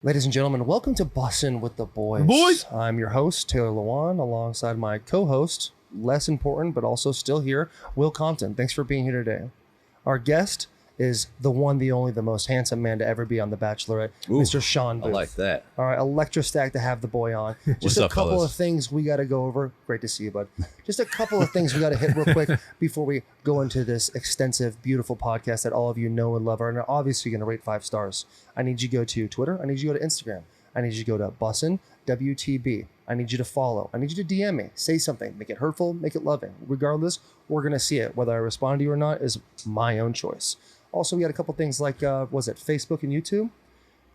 Ladies and gentlemen, welcome to Bussin with the Boys. Boys! I'm your host, Taylor Lewan, alongside my co-host, less important but also still here, Will Compton. Thanks for being here today. Our guest is the one, the only, the most handsome man to ever be on The Bachelorette, Mr. Shawn Booth. I like that. All right, electrostatic to have the boy on. Just a couple of things we got to go over. Great to see you, bud. Just a couple of things we got to hit real quick before we go into this extensive, beautiful podcast that all of you know and love and are obviously going to rate 5 stars. I need you to go to Twitter. I need you to go to Instagram. I need you to go to Bussin, WTB. I need you to follow. I need you to DM me. Say something. Make it hurtful. Make it loving. Regardless, we're going to see it. Whether I respond to you or not is my own choice. Also, we got a couple things like, was it Facebook and YouTube?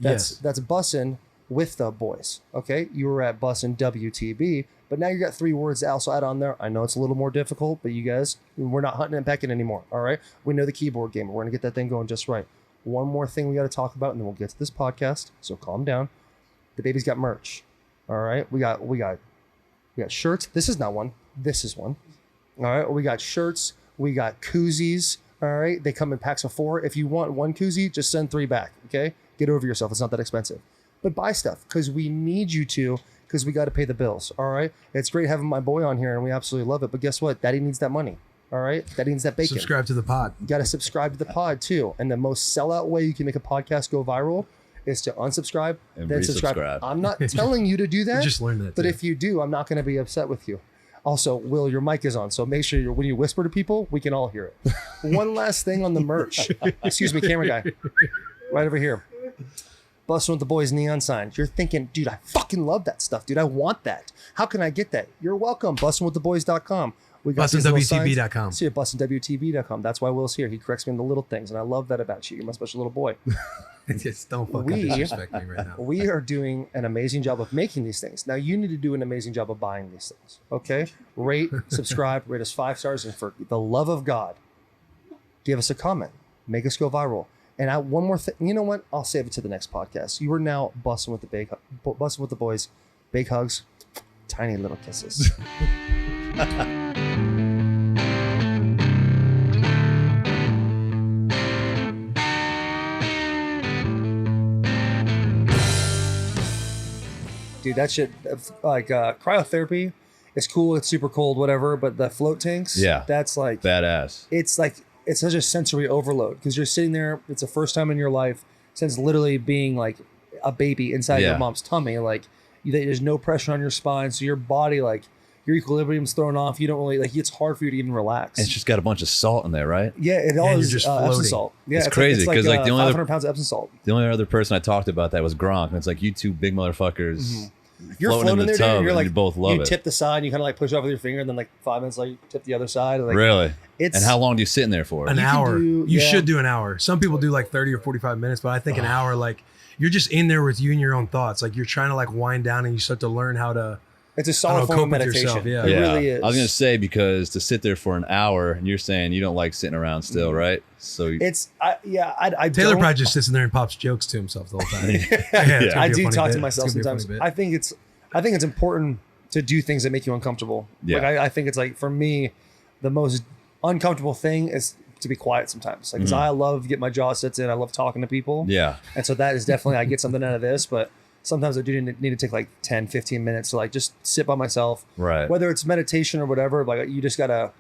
That's Bussin with the boys. Okay, you were at Bussin WTB, but now you got 3 words to also add on there. I know it's a little more difficult, but you guys, we're not hunting and pecking anymore. All right, we know the keyboard game. We're gonna get that thing going just right. One more thing we got to talk about, and then we'll get to this podcast. So calm down. The baby's got merch. All right, we got shirts. This is not one. This is one. All right, we got shirts. We got koozies. All right, they come in packs of 4. If you want 1 koozie, just send 3 back, okay? Get over yourself. It's not that expensive. But buy stuff because we need you to, because we got to pay the bills, all right? It's great having my boy on here, and we absolutely love it. But guess what? Daddy needs that money, all right? Daddy needs that bacon. Subscribe to the pod. You got to subscribe to the pod, too. And the most sellout way you can make a podcast go viral is to unsubscribe, and then subscribe. I'm not telling you to do that. Just learned that, but too. If you do, I'm not going to be upset with you. Also, Will, your mic is on, so make sure when you whisper to people, we can all hear it. One last thing on the merch. Excuse me, camera guy. Right over here. Bussin with the Boys neon sign. You're thinking, dude, I fucking love that stuff, dude. I want that. How can I get that? You're welcome. BussinWithTheBoys.com. We got BussinWTB.com. See, BussinWTB.com. That's why Will's here. He corrects me in the little things, and I love that about you. You're my special little boy. Just don't fucking disrespect me right now. We are doing an amazing job of making these things. Now you need to do an amazing job of buying these things. Okay? Rate, subscribe, rate us 5 stars, and for the love of God, give us a comment. Make us go viral. And one more thing. You know what? I'll save it to the next podcast. You are now Bussin with the Boys. Big hugs, tiny little kisses. Dude, that shit, like cryotherapy, it's cool. It's super cold, whatever. But the float tanks, that's like badass. It's like it's such a sensory overload because you're sitting there. It's the first time in your life since literally being like a baby inside your mom's tummy. Like there's no pressure on your spine, so your body like your equilibrium's thrown off. You don't really like. It's hard for you to even relax. And it's just got a bunch of salt in there, right? Yeah, it all is just Epsom salt. Yeah, it's crazy because like the only 500 pounds of Epsom salt. The only other person I talked about that was Gronk, and it's like you two big motherfuckers. Mm-hmm. You're floating in there, tub, dude. You're like, you both love it. You tip the side, and you kind of like push it off with your finger, and then like 5 minutes later, you tip the other side. Like, really? And how long do you sit in there for? An hour. You should do an hour. Some people do like 30 or 45 minutes, but I think an hour, like you're just in there with you and your own thoughts. Like you're trying to like wind down, and you start to learn how to. It's a solid form of meditation. Yeah. It really is. I was gonna say because to sit there for an hour, and you're saying you don't like sitting around still, right? So I Taylor probably just sits in there and pops jokes to himself the whole time. I do talk to myself sometimes. I think it's important to do things that make you uncomfortable. Yeah. Like I think it's like for me, the most uncomfortable thing is to be quiet sometimes. Like 'cause I love getting my jaw sits in. I love talking to people. Yeah. And so that is definitely I get something out of this, but sometimes I do need to take like 10, 15 minutes to like just sit by myself. Right. Whether it's meditation or whatever, like you just gotta,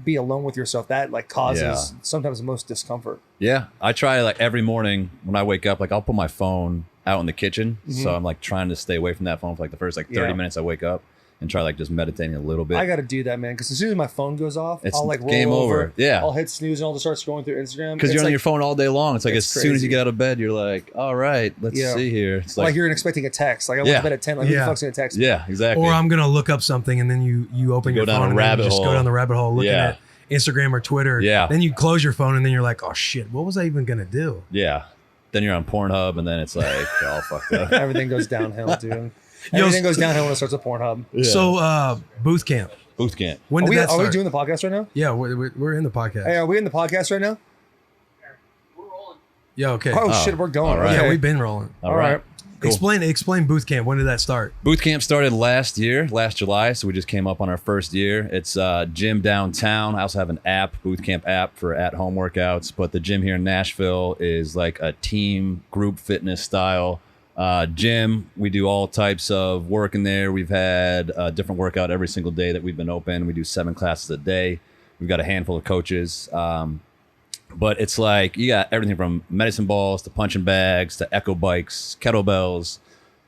be alone with yourself. That like causes sometimes the most discomfort. Yeah. I try like every morning when I wake up, like I'll put my phone out in the kitchen. So I'm like trying to stay away from that phone for like the first like 30 minutes I wake up and try like just meditating a little bit. I got to do that, man, because as soon as my phone goes off, it's I'll like roll game over. Yeah. I'll hit snooze and I'll just start scrolling through Instagram. Because you're on your phone all day long. It's like it's as soon as you get out of bed, you're like, all right, let's see here. It's like you're expecting a text. Like I went to bed at 10. Like who the fuck's gonna text me? Yeah, exactly. Or I'm gonna look up something and then you open your phone and just go down the rabbit hole looking at Instagram or Twitter. Yeah. Then you close your phone and then you're like, oh shit, what was I even gonna do? Yeah. Then you're on Pornhub and then it's like all fucked up. Everything goes downhill, dude. Everything goes downhill when it starts at Pornhub. Yeah. So Boothcamp. Boothcamp. When did that start? Are we doing the podcast right now? Yeah, we're in the podcast. Hey, are we in the podcast right now? We're rolling. Yeah, okay. Oh shit, we're going. All right. Okay. Yeah, we've been rolling. All right. Cool. Explain Boothcamp. When did that start? Boothcamp started last July, so we just came up on our first year. It's a gym downtown. I also have an app, Boothcamp app for at-home workouts, but the gym here in Nashville is like a team group fitness style Gym, we do all types of work in there. We've had a different workout every single day that we've been open. We do 7 classes a day. We've got a handful of coaches. But it's like you got everything from medicine balls to punching bags to echo bikes, kettlebells,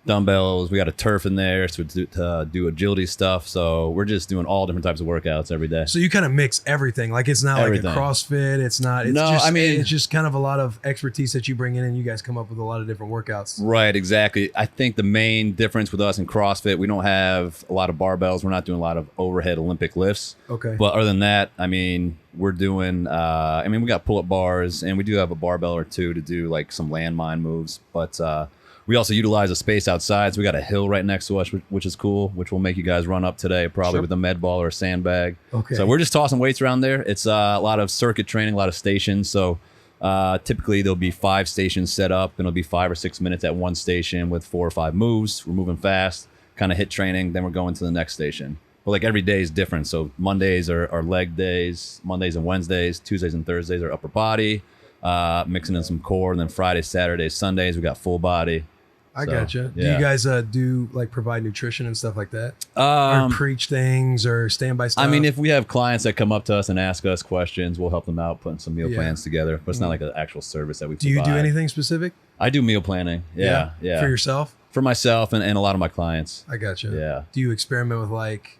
dumbbells. We got a turf in there to do agility stuff. So we're just doing all different types of workouts every day. So you kind of mix everything. Like it's not Everything. like a CrossFit. It's not. It's No, just, I mean- it's just kind of a lot of expertise that you bring in, and you guys come up with a lot of different workouts. Right, exactly. I think the main difference with us in CrossFit, we don't have a lot of barbells. We're not doing a lot of overhead Olympic lifts. Okay. But other than that, I mean, we're doing, we got pull-up bars, and we do have a barbell or two to do like some landmine moves. But we also utilize a space outside. So we got a hill right next to us, which is cool, which will make you guys run up today, probably with a med ball or a sandbag. Okay. So we're just tossing weights around there. It's a lot of circuit training, a lot of stations. So typically there'll be 5 stations set up, and it'll be 5 or 6 minutes at one station with 4 or 5 moves. We're moving fast, kind of hit training, then we're going to the next station. But like every day is different. So Mondays are leg days, Mondays and Wednesdays, Tuesdays and Thursdays are upper body, mixing in some core, and then Fridays, Saturdays, Sundays, we got full body. I So, gotcha. Do yeah. you guys do like provide nutrition and stuff like that? Or preach things or stand by stuff? I mean, if we have clients that come up to us and ask us questions, we'll help them out putting some meal plans together. But it's not like an actual service that we do provide. you do anything specific? I do meal planning. Yeah. For yourself? For myself and a lot of my clients. I gotcha. Yeah. Do you experiment with like,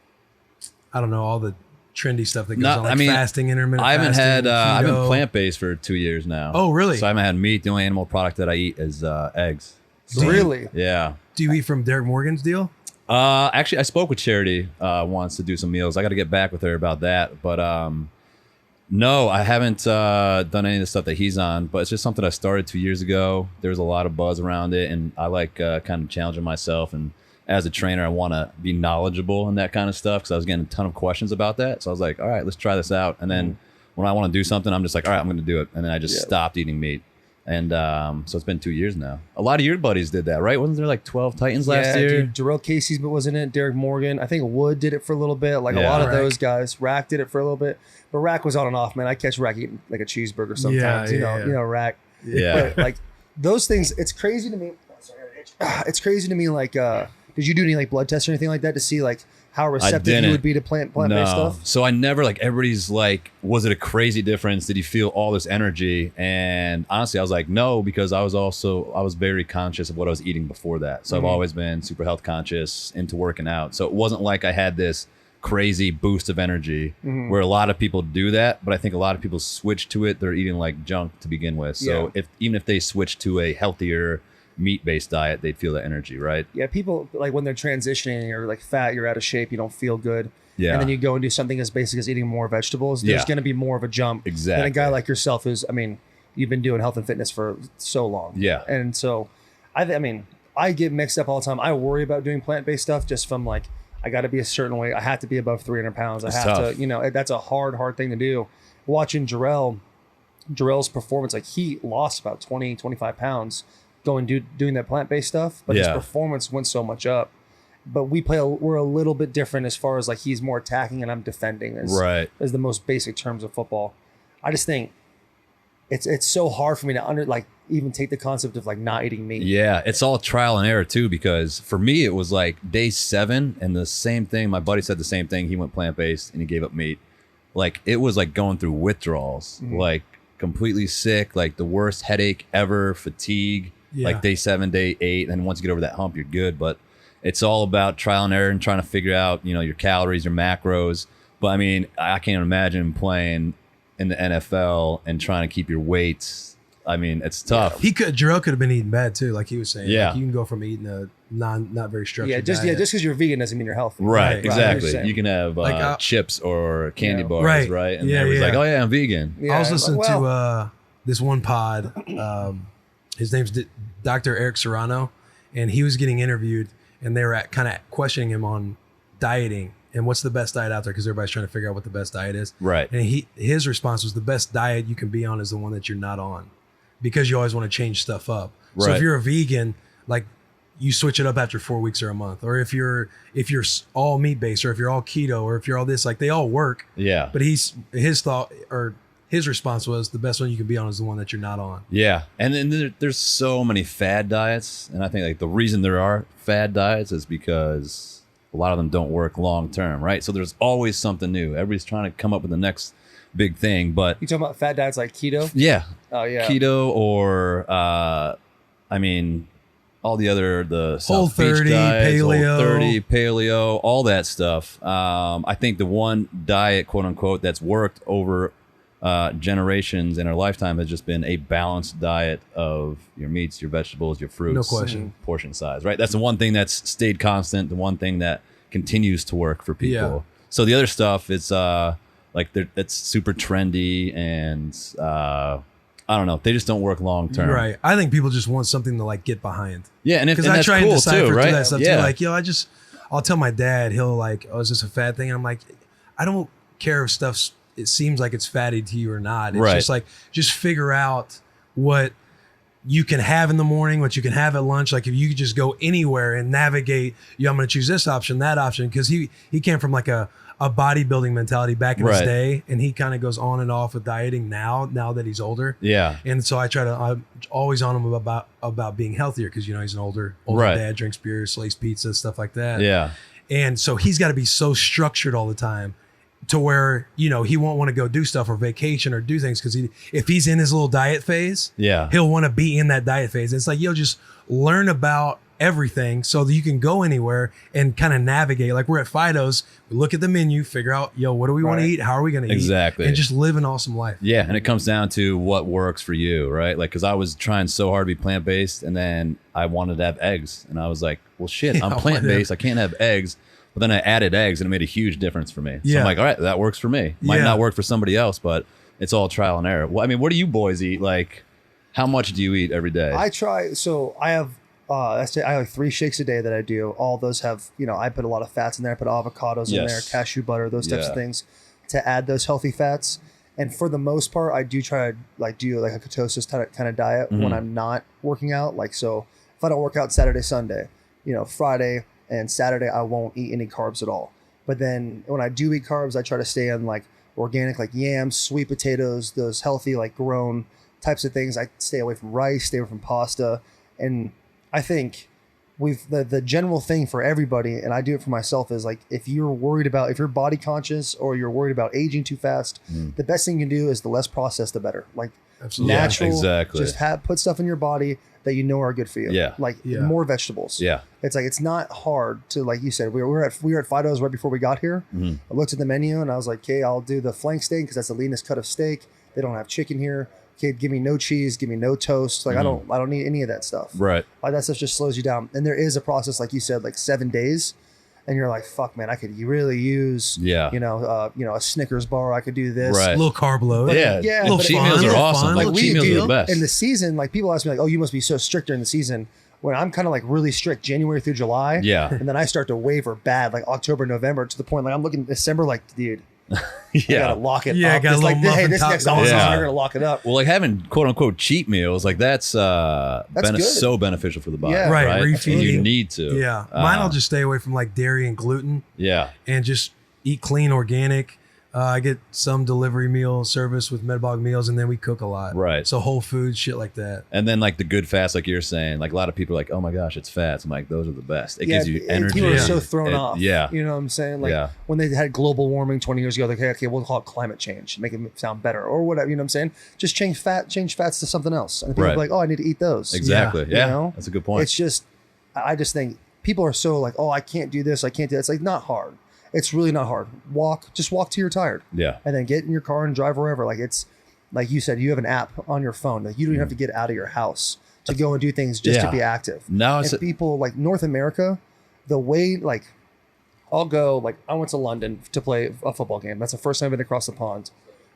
I don't know, all the trendy stuff that goes Not- on, like I mean, fasting, intermittent I haven't fasting, had, I've been keto? plant-based for 2 years now. Oh, really? So I haven't had meat. The only animal product that I eat is eggs. Really? Yeah. Do you eat from Derek Morgan's deal? Actually, I spoke with Charity once to do some meals. I got to get back with her about that. But no, I haven't done any of the stuff that he's on. But it's just something I started 2 years ago. There was a lot of buzz around it, and I like kind of challenging myself. And as a trainer, I want to be knowledgeable in that kind of stuff because I was getting a ton of questions about that. So I was like, all right, let's try this out. And then when I want to do something, I'm just like, all right, I'm going to do it. And then I just stopped eating meat. And so it's been 2 years now. A lot of your buddies did that, right? Wasn't there like 12 Titans last year? Dude, Darrell Casey's, but wasn't it? Derek Morgan. I think Wood did it for a little bit. Like a Yeah. lot of Rack. those guys. Rack did it for a little bit. But Rack was on and off, man. I catch Rack eating like a cheeseburger sometimes. You know, Rack. Yeah. But like those things, it's crazy to me. It's crazy to me. Like, did you do any like blood tests or anything like that to see like how receptive you didn't. would be to plant-based stuff? So I never, like, everybody's like, was it a crazy difference? Did you feel all this energy? And honestly, I was like, no, because I was very conscious of what I was eating before that. So I've always been super health conscious, into working out. So it wasn't like I had this crazy boost of energy where a lot of people do that. But I think a lot of people switch to it. They're eating like junk to begin with. So even if they switch to a healthier meat-based diet, they'd feel that energy, right? Yeah, people like when they're transitioning, you're like fat, you're out of shape, you don't feel good. Yeah. And then you go and do something as basic as eating more vegetables. There's Yeah. going to be more of a jump than a Exactly. guy like yourself who's, I mean, you've been doing health and fitness for so long. Yeah. And so, I mean, I get mixed up all the time. I worry about doing plant-based stuff just from like, I got to be a certain way. I have to be above 300 pounds. I have tough. to, you know, that's a hard thing to do. Watching Jarrell's performance, like he lost about 20, 25 pounds doing that plant-based stuff, but his Yeah. performance went so much up. But we're a little bit different as far as like he's more attacking and I'm defending as the most basic terms of football. I just think it's so hard for me to even take the concept of like not eating meat. Yeah, it's all trial and error too, because for me it was like day 7 and the same thing. My buddy said the same thing. He went plant-based and he gave up meat. Like it was like going through withdrawals, like completely sick, like the worst headache ever, fatigue, like day 7, day 8. And once you get over that hump, you're good. But it's all about trial and error and trying to figure out, you know, your calories, your macros. But I mean, I can't imagine playing in the NFL and trying to keep your weight. I mean, it's tough. Jarrell could have been eating bad too, like he was saying. Yeah. Like you can go from eating a not very structured Just diet. because you're vegan doesn't mean you're healthy. Right, exactly. Right. You can have Like, chips or candy bars, right? And Yeah, everybody's yeah. like, oh yeah, I'm vegan. Yeah, I was listening well, to this one pod. His name's Dr. Eric Serrano, and he was getting interviewed, and they were kind of questioning him on dieting and what's the best diet out there, because everybody's trying to figure out what the best diet is. Right. And his response was the best diet you can be on is the one that you're not on, because you always want to change stuff up. So Right. if you're a vegan, like you switch it up after 4 weeks or a month, or if you're all meat based, or if you're all keto, or if you're all this, like they all work. Yeah. But his thought, or his response was the best one you can be on is the one that you're not on. Yeah. And then there's so many fad diets. And I think like the reason there are fad diets is because a lot of them don't work long term, right? So there's always something new. Everybody's trying to come up with the next big thing. But You talking about fad diets like keto? yeah. Oh yeah. Keto or all the other Whole South Beach 30, diets, paleo. Whole 30, paleo, all that stuff. I think the one diet, quote unquote, that's worked over generations in our lifetime has just been a balanced diet of your meats, your vegetables, your fruits, No question. portion size, right? That's the one thing that's stayed constant, the one thing that continues to work for people. Yeah. So the other stuff is it's super trendy and I don't know, they just don't work long term. Right. I think people just want something to like get behind. Yeah, and Because I that's try cool and decipher too, through right? that stuff Yeah. too. Like, I'll tell my dad, he'll like, oh, is this a fad thing? And I'm like, I don't care if it seems like it's fatty to you or not. It's Right. just like, just figure out what you can have in the morning, what you can have at lunch. Like if you could just go anywhere and navigate, I'm going to choose this option, that option. Cause he came from like a bodybuilding mentality back in his Right. day. And he kind of goes on and off with dieting now that he's older. Yeah. And so I'm always on him about being healthier. Cause he's an older Right. dad, drinks beer, slays pizza, stuff like that. Yeah. And so he's got to be so structured all the time to where, he won't want to go do stuff or vacation or do things. Cause if he's in his little diet phase, Yeah. he'll want to be in that diet phase. It's like, just learn about everything so that you can go anywhere and kind of navigate. Like we're at Fido's, we look at the menu, figure out, what do we want to Right. eat? How are we going to eat? Exactly. And just live an awesome life. Yeah, and it comes down to what works for you, right? Like, because I was trying so hard to be plant-based, and then I wanted to have eggs, and I was like, well, shit, Yeah, I'm plant-based, I can't have eggs. But then I added eggs, and it made a huge difference for me. So Yeah. I'm like, all right, that works for me. Might Yeah. not work for somebody else, but it's all trial and error. Well, I mean, what do you boys eat? Like, how much do you eat every day? I try. So I have. I have like 3 shakes a day that I do. All those have, I put a lot of fats in there. I put avocados in there, Yes. cashew butter, those types Yeah. of things to add those healthy fats. And for the most part, I do try to do like a ketosis kind of diet when I'm not working out. Like, so if I don't work out Saturday, Sunday, Friday and Saturday, I won't eat any carbs at all. But then when I do eat carbs, I try to stay on like organic, like yams, sweet potatoes, those healthy, like grown types of things. I stay away from rice, stay away from pasta. And I think the general thing for everybody, and I do it for myself, is like if you're body conscious or you're worried about aging too fast, the best thing you can do is the less processed, the better. Like Absolutely. natural, Yeah, exactly. just put stuff in your body that are good for you. Yeah. Like Yeah. more vegetables. Yeah. It's like, it's not hard to, like you said, we were at Fido's right before we got here. I looked at the menu and I was like, okay, I'll do the flank steak because that's the leanest cut of steak. They don't have chicken here. Okay, give me no cheese, give me no toast. Like I don't need any of that stuff. Right. Like that stuff just slows you down. And there is a process, like you said, like 7 days, and you're like, fuck, man, I could really use, a Snickers bar. I could do this. Right. A little carb load. Yeah. Yeah, Little but cheat it- meals are little awesome. fun, Like little cheat cheat meals are meal. the best. In the season, like people ask me like, oh, you must be so strict during the season. When I'm kind of like really strict January through July. Yeah. And then I start to waver bad like October, November, to the point like I'm looking at December like, dude, I Yeah. gotta lock it Yeah, up. got a It's little like, hey, muffin this top next going season, on. we're gonna lock it up. Well, like having quote unquote cheat meals, like that's good. so beneficial for the body. Yeah. Right, Right. refeeding. You need to. Yeah. Mine, I'll just stay away from like dairy and gluten Yeah. and just eat clean, organic. I get some delivery meal service with metabolic meals, and then we cook a lot. Right. So whole food, shit like that. And then like the good fats, like you're saying, like a lot of people are like, oh my gosh, it's fats. I'm like, those are the best. It gives you and energy. people are so Yeah. thrown off. Yeah. You know what I'm saying? Like Yeah. when they had global warming 20 years ago, like, okay, we'll call it climate change, make it sound better or whatever. You know what I'm saying? Just change fats to something else. And people Right. are like, oh, I need to eat those. Exactly. You Yeah. know? That's a good point. It's just, I just think people are so like, oh, I can't do this. I can't do that. It's like not hard. It's really not hard. Just walk till you're tired. Yeah. And then get in your car and drive wherever. Like it's, like you said, you have an app on your phone. Like you don't even have to get out of your house to go and do things just to Yeah. be active. Now it's And people like North America, the way like I'll go, like I went to London to play a football game. That's the first time I've been across the pond.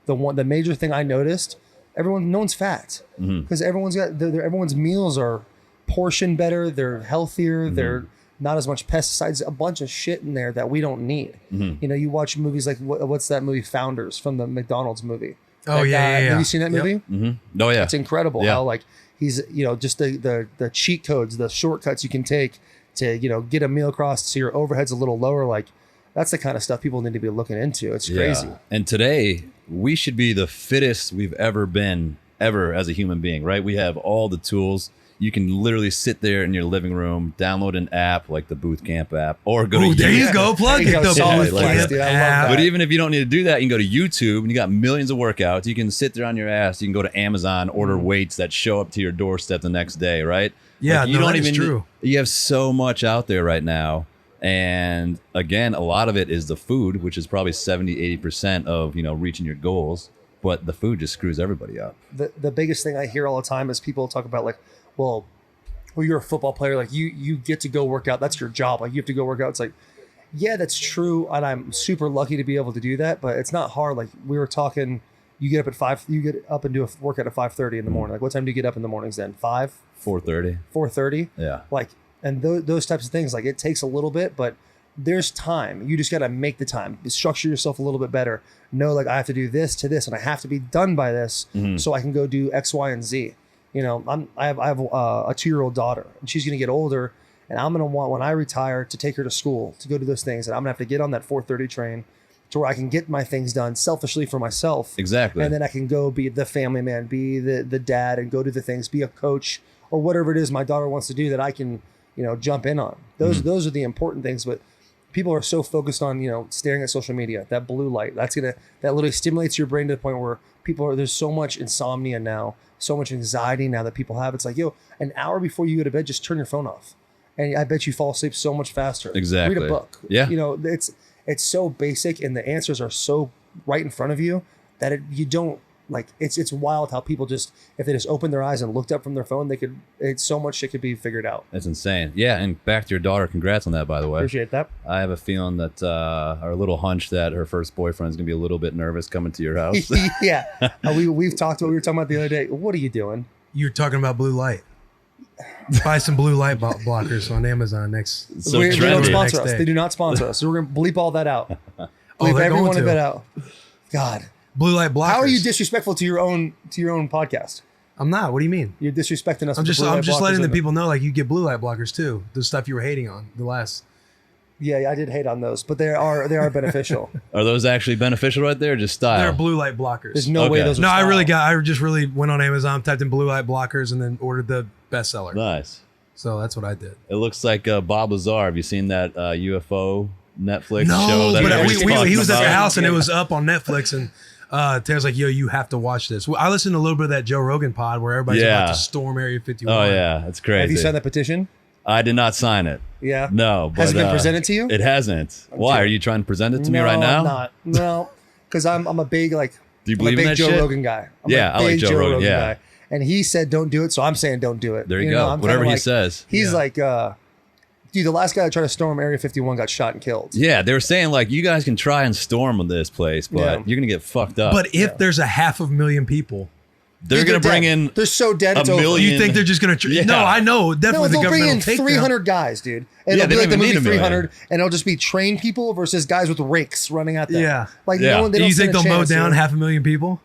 The major thing I noticed, no one's fat because everyone's meals are portioned better. They're healthier. They're not as much pesticides, a bunch of shit in there that we don't need. You know, you watch movies like what's that movie Founders from the McDonald's movie. Oh, That yeah, guy- yeah. Have you seen that Yep. movie? Oh yeah. It's incredible Yeah. how like he's, just the cheat codes, the shortcuts you can take to, get a meal across so your overhead's a little lower. Like that's the kind of stuff people need to be looking into. It's crazy. Yeah. And today, we should be the fittest we've ever been as a human being, right? We have all the tools. You can literally sit there in your living room, download an app like the Boothcamp app, or go to there YouTube. you go, plug it. The Solid Boothcamp flex, dude. I love app. that. But even if you don't need to do that, you can go to YouTube and you got millions of workouts. You can sit there on your ass. You can go to Amazon, order weights that show up to your doorstep the next day, right? Yeah, you that is true. You have so much out there right now. And again, a lot of it is the food, which is probably 70, 80% of, reaching your goals. But the food just screws everybody up. The biggest thing I hear all the time is people talk about like, well, you're a football player, like you get to go work out. That's your job. Like you have to go work out. It's like, yeah, that's true. And I'm super lucky to be able to do that, but it's not hard. Like we were talking, you get up at 5, you get up and do a workout at 5:30 in the morning. Like what time do you get up in the mornings then? 4:30. 4:30. Yeah. Like, and those types of things, like it takes a little bit, but there's time. You just got to make the time, structure yourself a little bit better. Know like I have to do this to this and I have to be done by this so I can go do X, Y, and Z. I have a 2-year-old daughter and she's going to get older and I'm going to want when I retire to take her to school, to go do those things. And I'm going to have to get on that 4:30 train to where I can get my things done selfishly for myself. Exactly. And then I can go be the family man, be the dad and go do the things, be a coach or whatever it is my daughter wants to do that I can, jump in on. Those are the important things. But people are so focused on, staring at social media, that blue light, that literally stimulates your brain to the point where there's so much insomnia now, so much anxiety now that people have. It's like, an hour before you go to bed, just turn your phone off. And I bet you fall asleep so much faster. Exactly. Read a book. Yeah. It's so basic and the answers are so right in front of you that you don't like, it's wild how people just, if they just opened their eyes and looked up from their phone, it's so much shit could be figured out. That's insane. Yeah. And back to your daughter. Congrats on that, by the way. Appreciate that. I have a feeling that, or a little hunch that her first boyfriend's going to be a little bit nervous coming to your house. Yeah. We were talking about the other day. What are you doing? You're talking about blue light. Buy some blue light blockers on Amazon next. So they don't trendy. sponsor Next us. day. They do not sponsor us. So we're going to bleep all that out. Bleep they're every going one of to. it out. God. Blue light blockers. How are you disrespectful to your own podcast? I'm not. What do you mean? You're disrespecting us. I'm with just the blue light blockers letting the and people know like you get blue light blockers too. The stuff you were hating on the last. Yeah, I did hate on those, but they are beneficial. Are those actually beneficial right there or just style? They're blue light blockers. There's no way Okay. those. No, are I just really went on Amazon, typed in blue light blockers, and then ordered the bestseller. Nice. So that's what I did. It looks like Bob Lazar. Have you seen that UFO Netflix No, show? That but everybody's talking he was at the about? house and it was up on Netflix, and Taylor's like, "Yo, you have to watch this." Well, I listened to a little bit of that Joe Rogan pod where everybody's Yeah. about to storm Area 51. Oh yeah, that's crazy. Have you signed that petition? I did not sign it. Yeah. No. But, Has it been presented to you? It hasn't. Why? Are you trying to present it to me right No, now? I'm not. No, because I'm a big Do you I'm a believe in big that Joe shit? Rogan guy. I'm Yeah, a I like big Joe Rogan, yeah. guy. And he said don't do it, so I'm saying don't do it. There you go. I'm Whatever kinda he like- says. He's Yeah. like, dude, the last guy that tried to storm Area 51 got shot and killed. Yeah, they were saying like you guys can try and storm this place, but Yeah. you're gonna get fucked up. But if there's a 500,000 people, they're Dude, gonna they're bring dead. in They're so dead. a It's over. million- you think they're just going to... Yeah. No, I know. Definitely No, the they'll bring government in will take 300 guys, dude. And Yeah, it'll be they like the don't even movie need a million. 300, and it'll just be trained people versus guys with rakes running at them. Yeah. Like Yeah. no one. They Do don't you think stand they'll a mow chance, down dude. 500,000 people?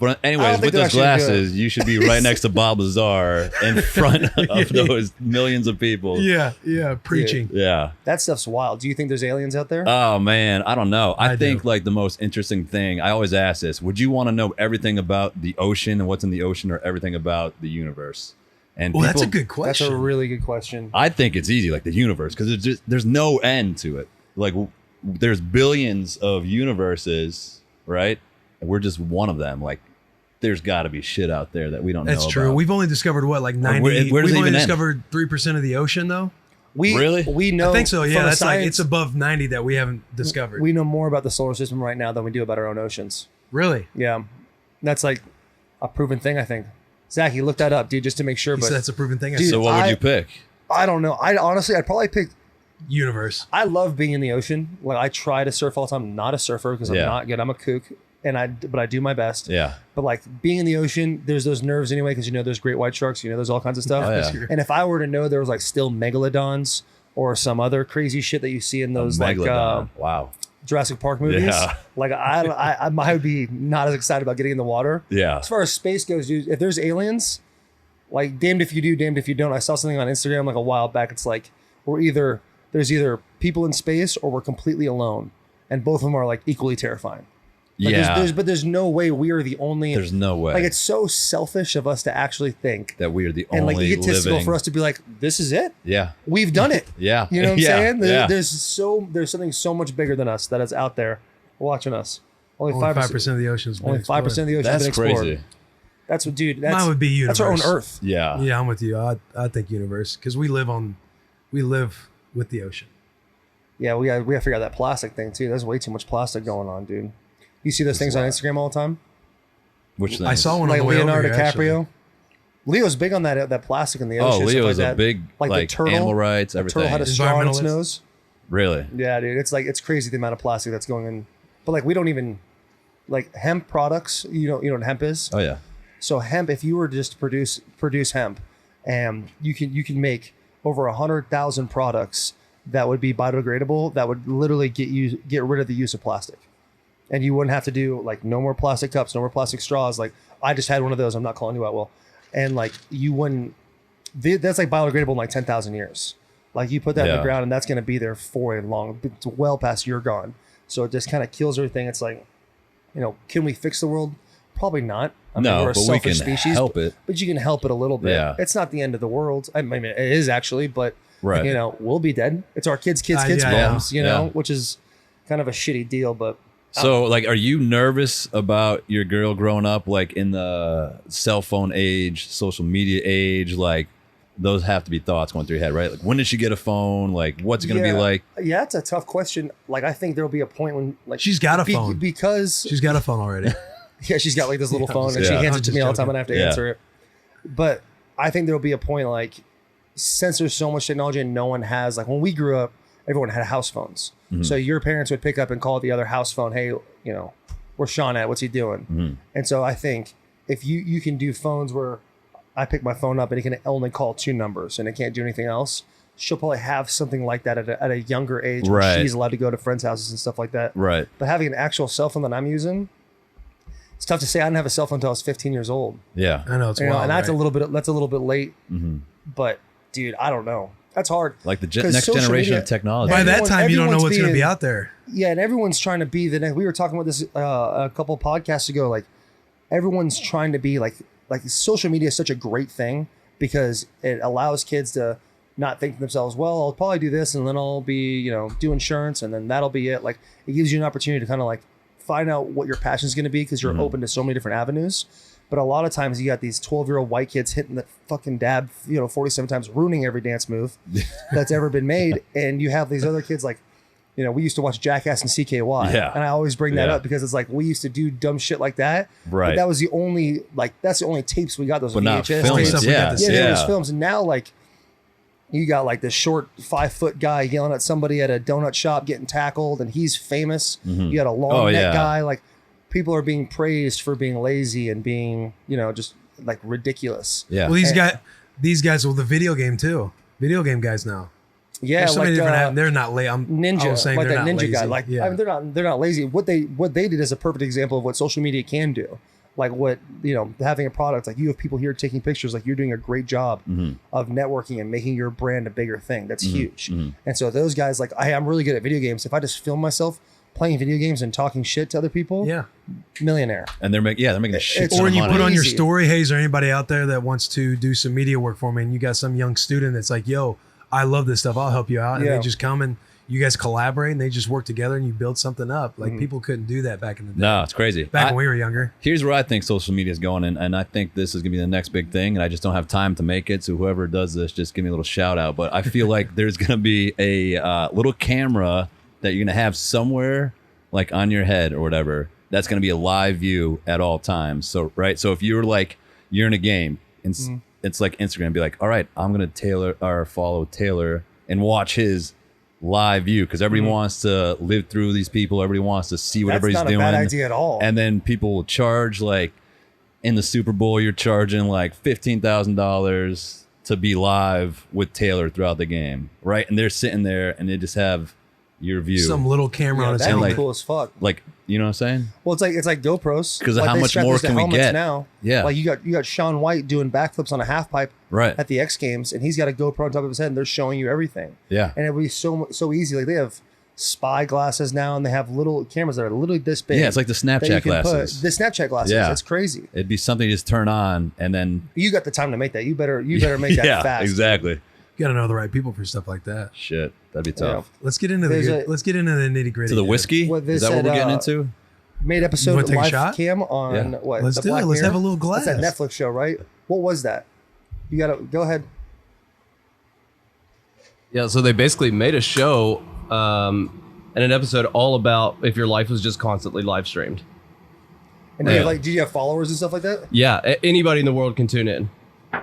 But I anyways, don't think with they're those actually glasses, good. you should be right next to Bob Lazar in front of those millions of people. Yeah, preaching. Yeah. That stuff's wild. Do you think there's aliens out there? Oh man, I don't know. I I think do. like the most interesting thing, I always ask this, would you want to know everything about the ocean and what's in the ocean or everything about the universe? And Well, that's a people- good That's question. a really good question. I think it's easy, like the universe, because there's no end to it. Like there's billions of universes, right? And we're just one of them. Like there's got to be shit out there that we don't know That's true. about. We've only discovered what, like 90. where does We've it only even end? discovered 3% of the ocean, though. Really? We know. I think so. from Yeah, a that's like science- it's above 90 that we haven't discovered. We know more about the solar system right now than we do about our own oceans. Really? Yeah, that's like a proven thing. I think. Zach, you looked that up, dude, just to make sure. He But said that's a proven thing. Dude, So what would I- you pick? I don't know. I'd probably pick. Universe. I love being in the ocean. Like I try to surf all the time. I'm not a surfer because I'm Yeah. not good. I'm a kook, but I do my best. Yeah. But like being in the ocean, there's those nerves anyway because there's great white sharks. There's all kinds of stuff. Oh, yeah. And if I were to know there was like still megalodons or some other crazy shit that you see in those like Megalodon. Wow. Jurassic Park movies, Yeah. like I would be not as excited about getting in the water. Yeah. As far as space goes, dude, if there's aliens, like damned if you do, damned if you don't. I saw something on Instagram like a while back. It's like there's either people in space or we're completely alone, and both of them are like equally terrifying. Like Yeah. but there's no way we are the only. There's no way. Like it's so selfish of us to actually think that we are the and only like egotistical living. for us to be like, this is it. Yeah. We've done it. Yeah. You know what I'm Yeah. saying? Yeah. There's something so much bigger than us that is out there watching us. Only 5% of the ocean's been Only 5% of the ocean has That's been explored. crazy. That's what, dude. That's, Mine would be universe. That's our own Earth. Yeah. Yeah, I'm with you. I think universe because we live with the ocean. Yeah, we gotta figure out that plastic thing too. There's way too much plastic going on, dude. You see those things on Instagram all the time? Which thing? I saw one Like on the way Leonardo over here, actually. DiCaprio. Leo's big on that plastic in the Oh, ocean. Leo stuff is like a that. big like the turtle, animal rights, the everything. turtle had a straw in its Environmentalist. nose. Really? Yeah, dude. It's crazy the amount of plastic that's going in. But like we don't even like hemp products. You know what hemp is? Oh yeah. So hemp, if you were just to produce hemp, and you can make over 100,000 products that would be biodegradable, that would literally get rid of the use of plastic, and you wouldn't have to do like no more plastic cups, no more plastic straws. Like I just had one of those. I'm not calling you out, Will. And like you wouldn't. That's like biodegradable in like 10,000 years. Like you put that in the Yeah. ground, and that's going to be there for a long, it's well past you're gone. So it just kind of kills everything. It's like, can we fix the world? Probably not. I mean, No, we're a but we selfish can species, help it. but you can help it a little bit. Yeah. It's not the end of the world. I mean, it is actually, but Right. we'll be dead. It's our kids' yeah, problems, yeah. which is kind of a shitty deal. But So, like, are you nervous about your girl growing up, like, in the cell phone age, social media age? Like, those have to be thoughts going through your head, right? Like, when did she get a phone? Like, what's it going to be like? Yeah, it's a tough question. Like, I think there'll be a point when, like, She's got a phone. because She's got a phone already. yeah, she's got like this little phone, and she Yeah. hands I'm it to just me all the time, joking. and I have to Yeah. answer it. But I think there'll be a point, like, since there's so much technology and no one has, like, when we grew up, everyone had house phones. Mm-hmm. So your parents would pick up and call the other house phone, hey, where's Shawn at? What's he doing? Mm-hmm. And so I think if you can do phones where I pick my phone up and it can only call 2 numbers and it can't do anything else, she'll probably have something like that at a younger age where Right. she's allowed to go to friends' houses and stuff like that. Right. But having an actual cell phone that I'm using, it's tough to say. I didn't have a cell phone until I was 15 years old. Yeah. I know it's wild, And that's right? a little bit late. But dude, I don't know. That's hard. Like the 'Cause next social generation media- of technology. By that everyone- time, you don't know everyone's what's going to be being- out there. Yeah, and everyone's trying to be the next. We were talking about this a couple podcasts ago. Like everyone's trying to be like social media is such a great thing because it allows kids to not think to themselves, well, I'll probably do this and then I'll be, do insurance and then that'll be it. Like it gives you an opportunity to kind of like find out what your passion is going to be because you're open to so many different avenues. But a lot of times you got these 12-year-old white kids hitting the fucking dab, 47 times, ruining every dance move that's ever been made. And you have these other kids like, we used to watch Jackass and CKY. Yeah. And I always bring that Yeah. up because it's like we used to do dumb shit like that. Right. But that was the only, that's the only tapes we got, those But not VHS films. tapes. Yeah. Yeah, there was Yeah. films. And now, like, you got like this short 5-foot guy yelling at somebody at a donut shop getting tackled, and he's famous. You got a long neck guy. Like, people are being praised for being lazy and being, just like ridiculous. Yeah. Well, these guys with the video game too. Video game guys now. Yeah, There's so many like different. They're not lazy. I Ninja, was saying like they're that not ninja lazy. guy. Like, yeah. I mean, they're not lazy. What they did is a perfect example of what social media can do. Like what, having a product, like you have people here taking pictures, like you're doing a great job of networking and making your brand a bigger thing. That's huge. And so those guys, like, I'm really good at video games. If I just film myself playing video games and talking shit to other people, Yeah. millionaire. And they're making a shit It's- ton Or of you money. put on your Crazy. story, hey, is there anybody out there that wants to do some media work for me? And you got some young student that's like, yo, I love this stuff. I'll help you out. And Yeah. they just come and you guys collaborate and they just work together and you build something up. Like people couldn't do that back in the day. No, it's crazy. Back when we were younger. Here's where I think social media is going, and I think this is going to be the next big thing, and I just don't have time to make it. So whoever does this, just give me a little shout out. But I feel like there's going to be a little camera that you're going to have somewhere, like on your head or whatever. That's going to be a live view at all times. So right, so if you're in a game, and it's like Instagram, be like, all right, I'm going to follow Taylor and watch his live view because everybody wants to live through these people. Everybody wants to see what That's everybody's not doing. a bad idea at all. And then people will charge, like in the Super Bowl, you're charging like $15,000 to be live with Taylor throughout the game, right? And they're sitting there and they just have your view. Some little camera on his that'd be helmet. cool as fuck. Like, you know what I'm saying? Well, it's like GoPros. 'Cause of like how they much strap more those to can we helmets get? now? Yeah. Like you got Shawn White doing backflips on a half pipe Right. at the X Games, and he's got a GoPro on top of his head, and they're showing you everything. Yeah. And it would be so easy. Like they have spy glasses now, and they have little cameras that are literally this big. Yeah, it's like the Snapchat glasses. The Snapchat glasses. Yeah. It's crazy. It'd be something you just turn on and then. You got the time to make that. You better make that fast. Exactly. You got to know the right people for stuff like that. Shit, that'd be tough. Let's get into the nitty gritty. To the whiskey? Is that what we're getting into? Made episode wanna take a live shot? cam on what? Let's the do it. Black Let's Mirror? have a little glass. That's that Netflix show, right? What was that? You gotta go ahead. Yeah, so they basically made a show and an episode all about if your life was just constantly live streamed. And did you have followers and stuff like that? Yeah, anybody in the world can tune in.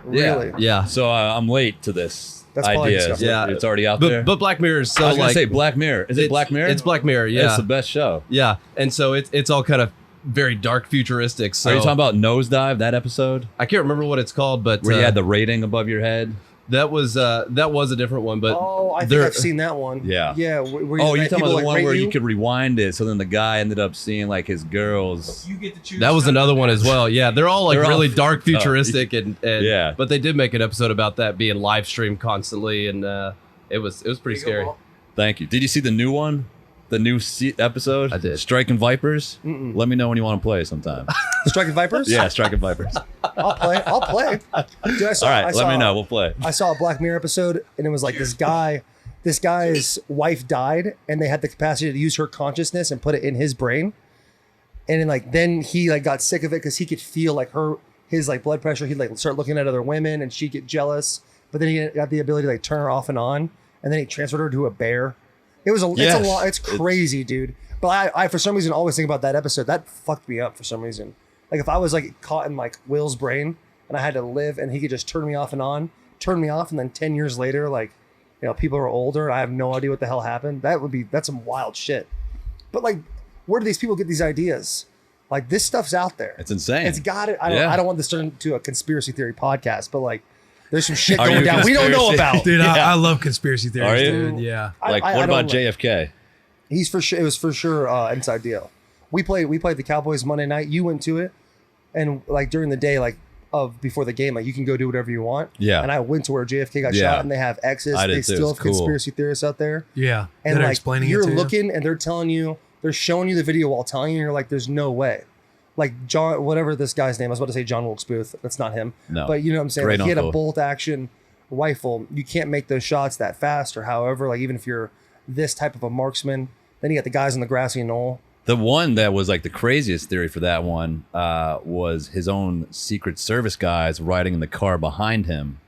Really? Yeah. So I'm late to this That's probably idea. disgusting. Yeah. It's already out there. But Black Mirror is so I was going like to say Black Mirror. Is it Black Mirror? It's Black Mirror, yeah. It's the best show. Yeah, and so it's all kind of very dark, futuristic. So Are you talking about Nosedive, that episode? I can't remember what it's called, but Where you had the rating above your head? that was a different one. But Oh, I think I've seen that one. Yeah. Yeah. Oh, you're talking about the one where you could rewind it, so then the guy ended up seeing like his girls. You get to choose. that was another one as well. Yeah, they're all like They're all- really dark, futuristic, and Yeah. But they did make an episode about that being live streamed constantly, and it was pretty scary. Thank you. Did you see the new one? The new episode? I did. Striking Vipers? Let me know when you want to play sometime. Striking Vipers? Yeah, Striking Vipers. I'll play. Dude, All right, let me know. We'll play. I saw a Black Mirror episode, and it was like this guy's wife died, and they had the capacity to use her consciousness and put it in his brain. And then he got sick of it because he could feel like his blood pressure. He'd start looking at other women, and she'd get jealous. But then he got the ability to turn her off and on, and then he transferred her to a bear. It's a lot. It's crazy, dude. But I for some reason always think about that episode. That fucked me up for some reason. Like if I was caught in Will's brain and I had to live, and he could just turn me off and on, and then 10 years later, people are older. I have no idea what the hell happened. That's some wild shit. But where do these people get these ideas? This stuff's out there. It's insane. It's got it. Yeah. I don't want this to turn into a conspiracy theory podcast, but there's some shit Are going you down we don't know conspiracy? about. Dude, Yeah. I love conspiracy theories, Are you? dude. Yeah. What I about don't JFK? He's for sure. It was for sure inside deal. We played the Cowboys Monday night. You went to it, and during the day, before the game, you can go do whatever you want. Yeah. And I went to where JFK got Yeah. shot, and they have X's. I did They too. still It's have cool. conspiracy theorists out there. Yeah. And That are explaining you're it to you. looking, and they're telling you, they're showing you the video while telling you, and you're like, there's no way. John, whatever this guy's name, I was about to say John Wilkes Booth. That's not him. No. But you know what I'm saying? Great He had a uncle. bolt action rifle. You can't make those shots that fast, or however, even if you're this type of a marksman. Then you got the guys on the grassy knoll. The one that was the craziest theory for that one was his own Secret Service guys riding in the car behind him.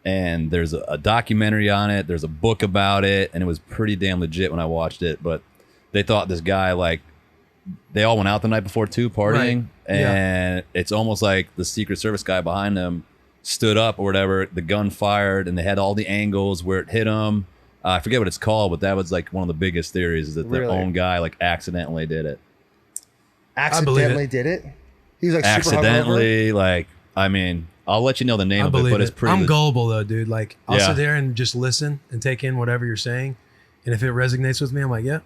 And there's a documentary on it. There's a book about it. And it was pretty damn legit when I watched it. But they thought this guy, they all went out the night before too, partying. Right. And it's almost like the Secret Service guy behind them stood up or whatever. The gun fired, and they had all the angles where it hit him. I forget what it's called, but that was one of the biggest theories, is that their Really? own guy accidentally did it. Accidentally did it. He was super hungover. Accidentally, I mean, I'll let you know the name I of it, believe but it's it. pretty. I'm gullible though, dude. I'll Yeah. sit there and just listen and take in whatever you're saying. And if it resonates with me, I'm like, yeah,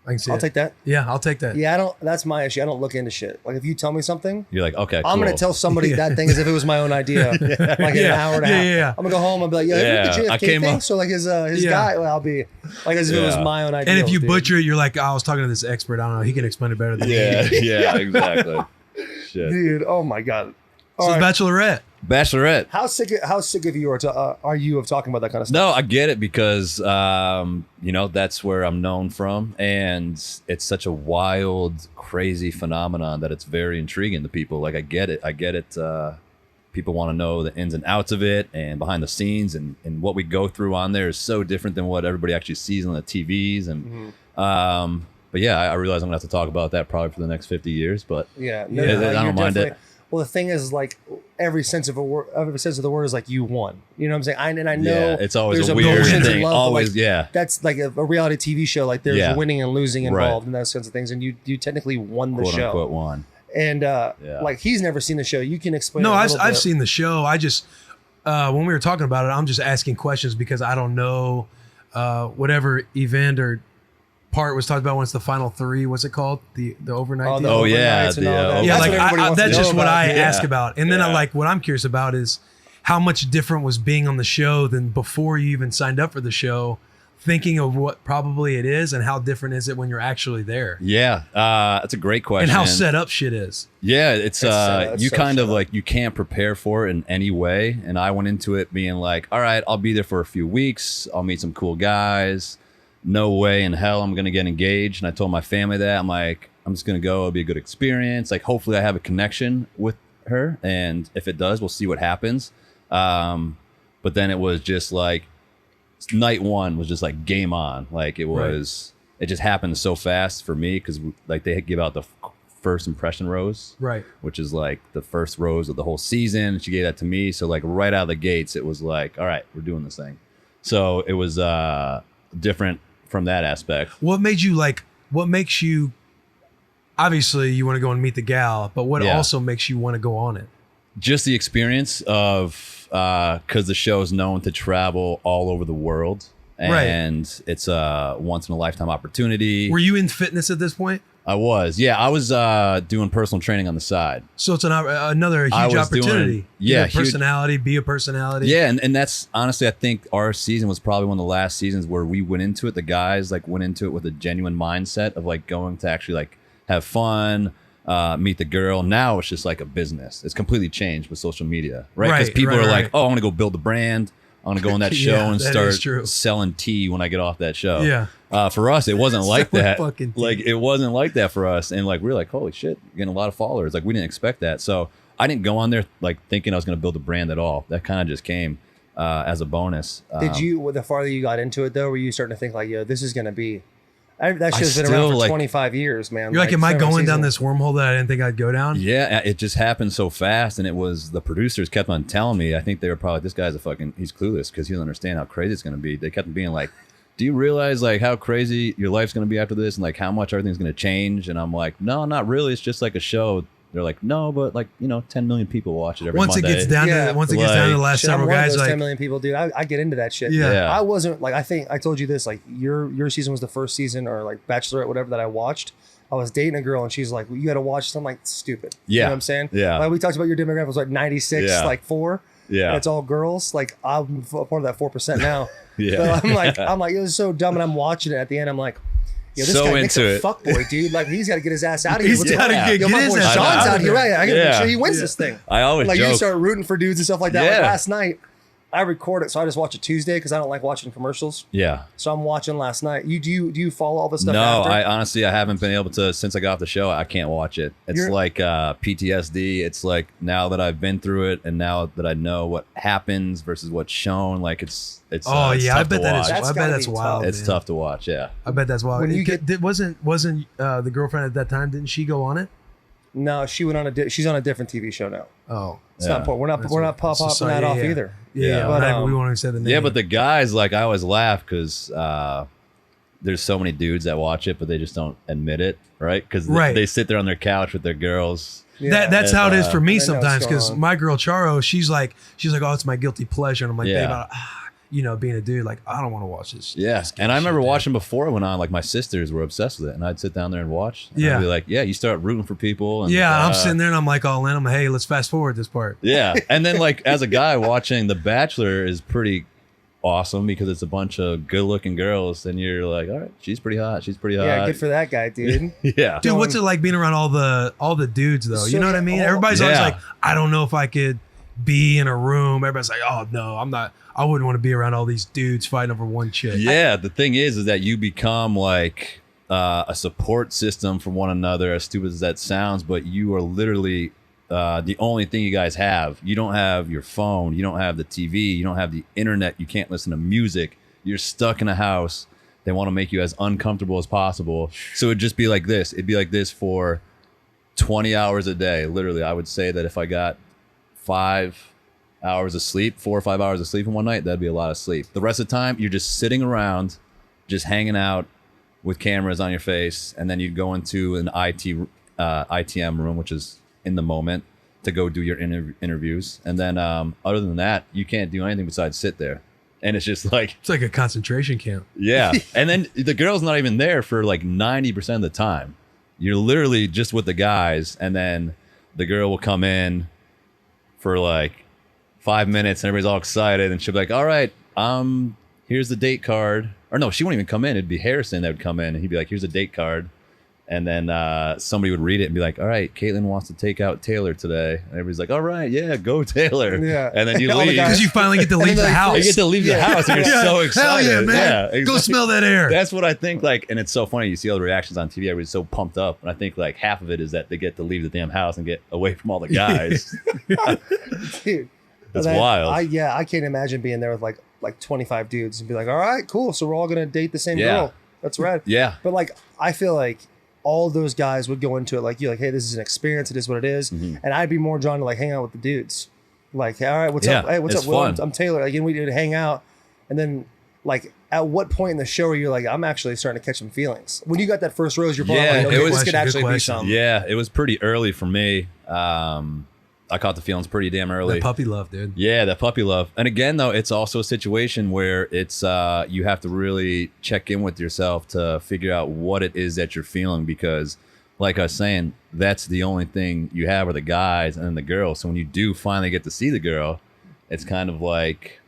I can see I'll it. take that. Yeah, I'll take that. Yeah, that's my issue. I don't look into shit. If you tell me something, You're like, okay, cool. I'm gonna tell somebody that thing as if it was my own idea. In an hour and a half. Yeah. I'm gonna go home and be like, Yeah, the I JFK came thing. up- So his Yeah. guy, I'll be as if it was Yeah. my own idea. And if you butcher it, you're like, I was talking to this expert. I don't know. He can explain it better than me. Yeah, exactly. Shit. dude, oh my god. So All it's right. Bachelorette. Bachelorette. How sick of you are you of talking about that kind of stuff? No, I get it because that's where I'm known from, and it's such a wild, crazy phenomenon that it's very intriguing to people. I get it. People want to know the ins and outs of it and behind the scenes, and what we go through on there is so different than what everybody actually sees on the TVs. And but yeah, I realize I'm gonna have to talk about that probably for the next 50 years. But Yeah, I don't mind it. Well, the thing is, every sense of the word is you won. You know what I'm saying? I know Yeah, it's always there's a weird emotions thing. and love, Always, yeah. That's like a reality TV show. There's Yeah. winning and losing Right. involved and those kinds of things, and you technically won the Quote show. unquote one. And he's never seen the show. You can explain. No, it a I've little bit. seen the show. I just when we were talking about it, I'm just asking questions because I don't know whatever event or part was talked about when it's the final three. What's it called? The overnight. deal? Oh, yeah, overnights and all the, that. Yeah, That's what everybody wants to that's know just what about. I Yeah. ask about. And then Yeah. what I'm curious about is how much different was being on the show than before you even signed up for the show thinking of what probably it is, and how different is it when you're actually there? Yeah, that's a great question. And how set up shit is. Yeah, it's you so kind of set up. like, you can't prepare for it in any way. And I went into it being like, all right, I'll be there for a few weeks. I'll meet some cool guys. No way in hell I'm going to get engaged. And I told my family that. I'm like, I'm just going to go. It'll be a good experience. Like, hopefully I have a connection with her. And if it does, we'll see what happens. But then it was just like, night one was just like game on. Like it was, It just happened so fast for me because like they give out the first impression rose, Right. which is like the first rose of the whole season. She gave that to me. So like right out of the gates, it was like, all right, we're doing this thing. So it was different from that aspect. What makes you, obviously you want to go and meet the gal, but what also makes you want to go on it? Just the experience of, because the show is known to travel all over the world, and it's a once in a lifetime opportunity. Were you in fitness at this point? I was, I was doing personal training on the side. So it's another huge opportunity. Personality, be a personality. Yeah, and that's honestly, I think our season was probably one of the last seasons where we went into it. The guys like went into it with a genuine mindset of like going to actually like have fun. Meet the girl. Now it's just like a business. It's completely changed with social media, right? Because people are like, oh, I want to go build a brand. I want to go on that show and start selling tea when I get off that show. Yeah. For us, it wasn't like that. Like it wasn't like that for us. And like we were like, holy shit, getting a lot of followers. Like we didn't expect that. So I didn't go on there like thinking I was going to build a brand at all. That kind of just came as a bonus. Did you, the farther you got into it though, were you starting to think like, yo, this is going to be, that show's been around for 25 years, man. You're like, am I going down this wormhole that I didn't think I'd go down? Yeah, it just happened so fast, and it was the producers kept on telling me. I think they were probably, this guy's he's clueless because he doesn't understand how crazy it's going to be. They kept being like, do you realize like how crazy your life's going to be after this, and like how much everything's going to change? And I'm like, no, not really. It's just like a show. They're like, no, but like 10 million people watch it every Monday. It gets down to the last several guys, like 10 million people, dude. I get into that shit. Yeah. I wasn't like, I think I told you this, like your season was the first season, or like Bachelorette, whatever, that I watched. I was dating a girl and she's like, well, you got to watch this. I'm like, stupid. Yeah. You know what I'm saying? Yeah. Like we talked about your demographic was like 96, like 4. Yeah. And it's all girls. Like I'm part of that 4% now. Yeah. So I'm like, it was so dumb. And I'm watching it at the end. I'm like, yo, this so guy Nick's a into fuckboy, dude. Like he's got to get his ass out of here. He's got to get my his boy ass Sean's out out here. Right? I got to make sure he wins Yeah. this thing. I always Like joke. you start rooting for dudes and stuff like that. Yeah. Like last night, I record it, so I just watch it Tuesday because I don't like watching commercials. Yeah. So I'm watching last night. Do you follow all this stuff? No, after? I honestly, I haven't been able to since I got off the show. I can't watch it. It's like PTSD. It's like now that I've been through it, and now that I know what happens versus what's shown, like it's. Oh yeah, I tough bet to that watch. is. I bet that's wild. It's man. tough to watch. Yeah. I bet that's wild. When you wasn't the girlfriend at that time? Didn't she go on it? No, she went on she's on a different TV show now. Oh, It's not important. We're not popping that off either. Yeah, but we won't even say the name. Yeah, but the guys, like I always laugh because there's so many dudes that watch it, but they just don't admit it, right? Because they sit there on their couch with their girls. Yeah. That's how it is for me I know sometimes. what's going Because on. my girl Charo, she's like, oh, it's my guilty pleasure, and I'm like, babe, being a dude, like I don't want to watch this. Yeah, this and I remember shit, watching before it went on. Like my sisters were obsessed with it, and I'd sit down there and watch. And Yeah. I'd be like, yeah, you start rooting for people. And, Yeah, I'm sitting there and I'm like all in. I'm like, hey, let's fast forward this part. Yeah, and then like as a guy watching The Bachelor is pretty awesome because it's a bunch of good-looking girls, and you're like, all right, she's pretty hot. She's pretty hot. Yeah, good for that guy, dude. Yeah, Dude, what's it like being around all the dudes though? So You know what I mean? Everybody's always Yeah. like, I don't know if I could be in a room. Everybody's like, oh no, I'm not. I wouldn't want to be around all these dudes fighting over one chick. Yeah, the thing is that you become like a support system for one another, as stupid as that sounds, but you are literally the only thing you guys have. You don't have your phone, you don't have the TV, you don't have the internet, you can't listen to music. You're stuck in a house. They want to make you as uncomfortable as possible. So it'd just be like this. It'd be like this for 20 hours a day. Literally, I would say that if I got 5 hours of sleep, 4 or 5 hours of sleep in one night, that'd be a lot of sleep. The rest of the time, you're just sitting around, just hanging out with cameras on your face, and then you'd go into an ITM room, which is in the moment, to go do your interviews. And then other than that, you can't do anything besides sit there. And it's just like... It's like a concentration camp. Yeah. And then the girl's not even there for like 90% of the time. You're literally just with the guys, and then the girl will come in for like 5 minutes and everybody's all excited, and she'll be like, all right, here's the date card. or no, she wouldn't even come in. It'd be Harrison that would come in, and he'd be like, here's a date card. And then somebody would read it and be like, all right, Caitlin wants to take out Taylor today. And everybody's like, all right, yeah, go Taylor. Yeah. And then you All the leave. guys- Because you finally get to leave the house. You get to leave the house and you're so excited. Hell yeah, man. Yeah, Go exactly. smell that air. That's what I think, like, and it's so funny. You see all the reactions on TV. Everybody's so pumped up. And I think, like, half of it is that they get to leave the damn house and get away from all the guys. Dude. That's And wild. I can't imagine being there with like 25 dudes and be like, all right, cool. So we're all going to date the same Yeah. girl. That's rad. Yeah. But like, I feel like all those guys would go into it like you, like, hey, this is an experience. It is what it is. Mm-hmm. And I'd be more drawn to like hang out with the dudes. Like, hey, all right, what's Yeah, up? Hey, what's it's up? Will? fun. I'm Taylor. Like, and we would hang out. And then like, at what point in the show are you like, I'm actually starting to catch some feelings? When you got that first rose, you're probably Yeah, like, okay, it was- this could Good actually be question. something. Yeah, it was pretty early for me. I caught the feelings pretty damn early. That puppy love, dude. Yeah, that puppy love. And again, though, it's also a situation where it's you have to really check in with yourself to figure out what it is that you're feeling, because like I was saying, that's the only thing you have are the guys and the girls. So when you do finally get to see the girl, it's kind of like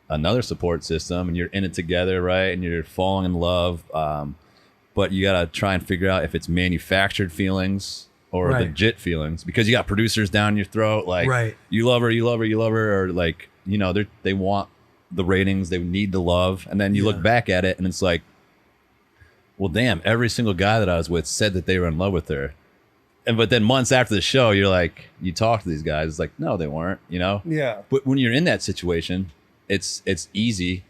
another support system, and you're in it together, right? And you're falling in love. But you got to try and figure out if it's manufactured feelings or Right. legit feelings, because you got producers down your throat like, Right. you love her, you love her, you love her, or like, you know, they want the ratings, they need the love, and then you look back at it and it's like, well, damn, every single guy that I was with said that they were in love with her, but then months after the show, you're like, you talk to these guys, it's like, no, they weren't, you know. Yeah. But when you're in that situation, it's easy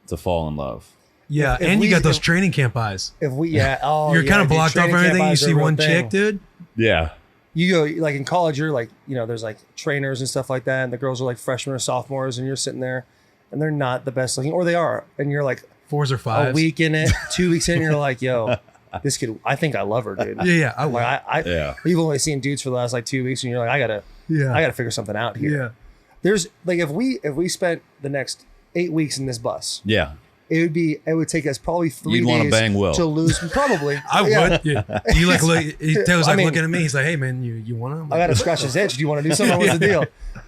to fall in love. Yeah, If and we- you got those if- training camp eyes. If we, oh, You're yeah, kind of dude, blocked off training camp everything. You eyes are see a real one thing. chick, dude. Yeah. You go like in college, you're like, you know, there's like trainers and stuff like that, and the girls are like freshmen or sophomores, and you're sitting there, and they're not the best looking, or they are, and you're like 4s or 5s. a week in it, 2 weeks in, and you're like, yo, this kid, I think I love her, dude. Yeah, yeah. Like I Yeah. you've only seen dudes for the last like 2 weeks, and you're like, I gotta figure something out here. Yeah. There's like if we spent the next 8 weeks in this bus, Yeah. it would take us probably 3 You'd days wanna bang Will. to lose. Probably, I Yeah. would. Yeah. You like look. Taylor's I like mean- looking at me. He's like, "Hey, man, you want to?" I gotta scratch his itch. Do you want to do something? What's the deal?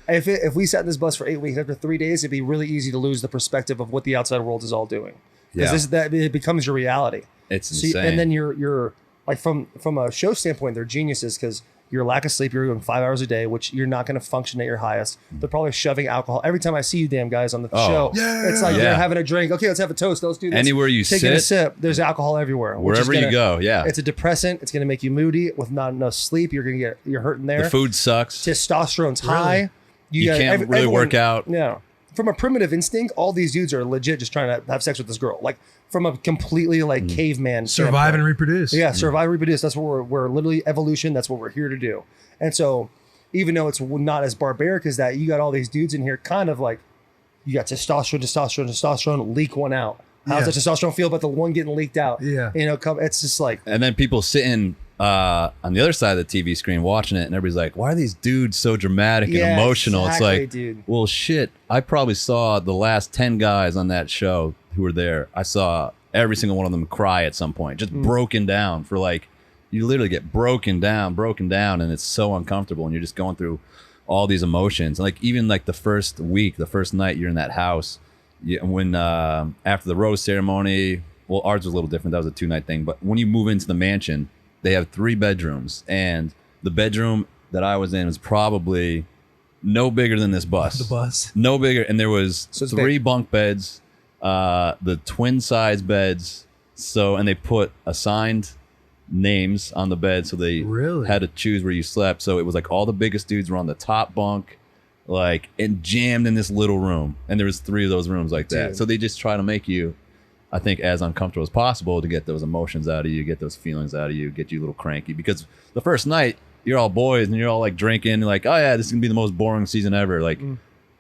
If we sat in this bus for 8 weeks, after 3 days, it'd be really easy to lose the perspective of what the outside world is all doing. Yeah. Because that it becomes your reality. It's So insane. and then you're like from a show standpoint, they're geniuses because your lack of sleep, you're doing 5 hours a day, which you're not going to function at your highest. They're probably shoving alcohol. Every time I see you damn guys on the show, it's like Yeah. they're having a drink. Okay, let's have a toast. Let's do this. Anywhere you Taking a sit, sip, there's alcohol everywhere. which is wherever you gonna- go, yeah. It's a depressant. It's going to make you moody. With not enough sleep, you're hurting there. The food sucks. Testosterone's high. You can't really work out. Yeah. From a primitive instinct, all these dudes are legit just trying to have sex with this girl. Like from a completely like caveman survive and standpoint. reproduce. Yeah, survive, reproduce. That's what we're literally evolution. That's what we're here to do. And so, even though it's not as barbaric as that, you got all these dudes in here, kind of like you got testosterone, leak one out. How's Yeah. the testosterone feel about the one getting leaked out? Yeah. You know, it's just like And then people sitting on the other side of the TV screen watching it, and everybody's like, why are these dudes so dramatic Yeah, and emotional? exactly, It's like, dude. well, shit, I probably saw the last 10 guys on that show who were there. I saw every single one of them cry at some point, just broken down for like, you literally get broken down, and it's so uncomfortable, and you're just going through all these emotions. And like, even like the first week, the first night you're in that house, when after the rose ceremony, well, ours was a little different. That was a 2-night thing. But when you move into the mansion, they have 3 bedrooms, and the bedroom that I was in was probably no bigger than this bus. The bus. No bigger. And there was So it's 3 big. bunk beds, the twin size beds. So, and they put assigned names on the bed. So they Really? had to choose where you slept. So it was like all the biggest dudes were on the top bunk, like, and jammed in this little room. And there was 3 of those rooms like that. Dude. So they just try to make you, I think, as uncomfortable as possible to get those emotions out of you, get those feelings out of you, get you a little cranky. Because the first night, you're all boys and you're all like drinking, like, oh yeah, this is gonna be the most boring season ever. Like,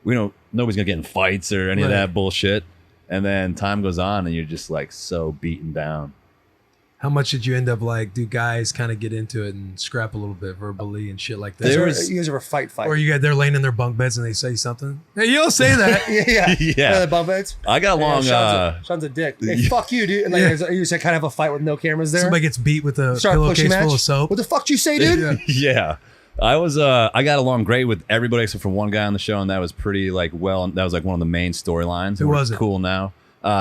nobody's gonna get in fights or any of Right. that bullshit. And then time goes on and you're just like so beaten down. How much did you end up like? Do guys kind of get into it and scrap a little bit verbally and shit like that? There you was- guys ever fight? Or you got they're laying in their bunk beds and they say something. Hey, you don't say that. yeah. Yeah. The bunk beds. I got along. Sean's a dick. Hey, fuck you, dude. And like, you just kind of have a fight with no cameras there. Somebody gets beat with a Start a pushing pillowcase full match. of soap. What the fuck did you say, dude? Yeah. Yeah. I was I got along great with everybody except for one guy on the show, and that was pretty like that was like one of the main storylines. Who We're was it? Cool now.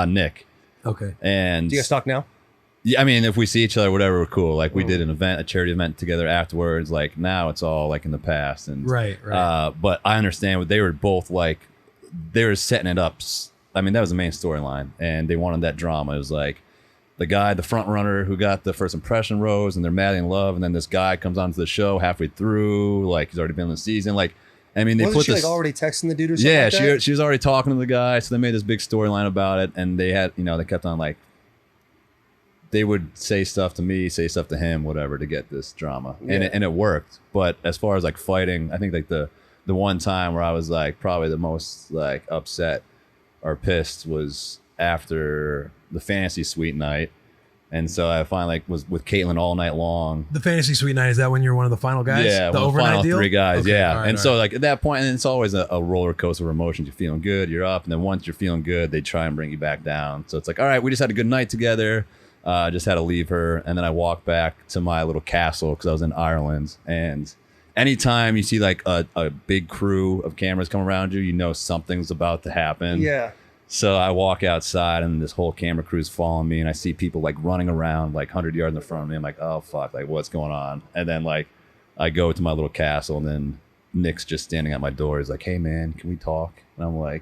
Nick. Okay. And Do you guys talk now? yeah, I mean, if we see each other, whatever, we're cool. Like we did a charity event together afterwards. Like now it's all like in the past. And Right. but I understand what they were both like. They were setting it up. I mean, that was the main storyline, and they wanted that drama. It was like the guy, the front runner who got the first impression rose, and they're madly in love, and then this guy comes onto the show halfway through, like he's already been in the season. Like, I mean, they Wasn't put she this. like already texting the dude or something? Yeah, like that? she was already talking to the guy, so they made this big storyline about it, and they had, they kept on like, they would say stuff to me, say stuff to him, whatever, to get this drama, and it worked. But as far as like fighting, I think like the one time where I was like probably the most like upset or pissed was after the fantasy suite night. And so I finally like was with Caitlin all night long. The fantasy suite night, is that when you're one of the final guys? Yeah, the one of the final deal? 3 guys. Okay, Yeah. all right, And all so right. like at that point, and it's always a roller coaster of emotions. You're feeling good, you're up, and then once you're feeling good, they try and bring you back down. So it's like, all right, we just had a good night together. Just had to leave her, and then I walked back to my little castle because I was in Ireland. And anytime you see like a big crew of cameras come around you, you know something's about to happen. Yeah. So I walk outside, and this whole camera crew's following me, and I see people like running around like 100 yards in front of me. I'm like, oh fuck, like what's going on? And then like I go to my little castle, and then Nick's just standing at my door. He's like, hey man, can we talk? And I'm like,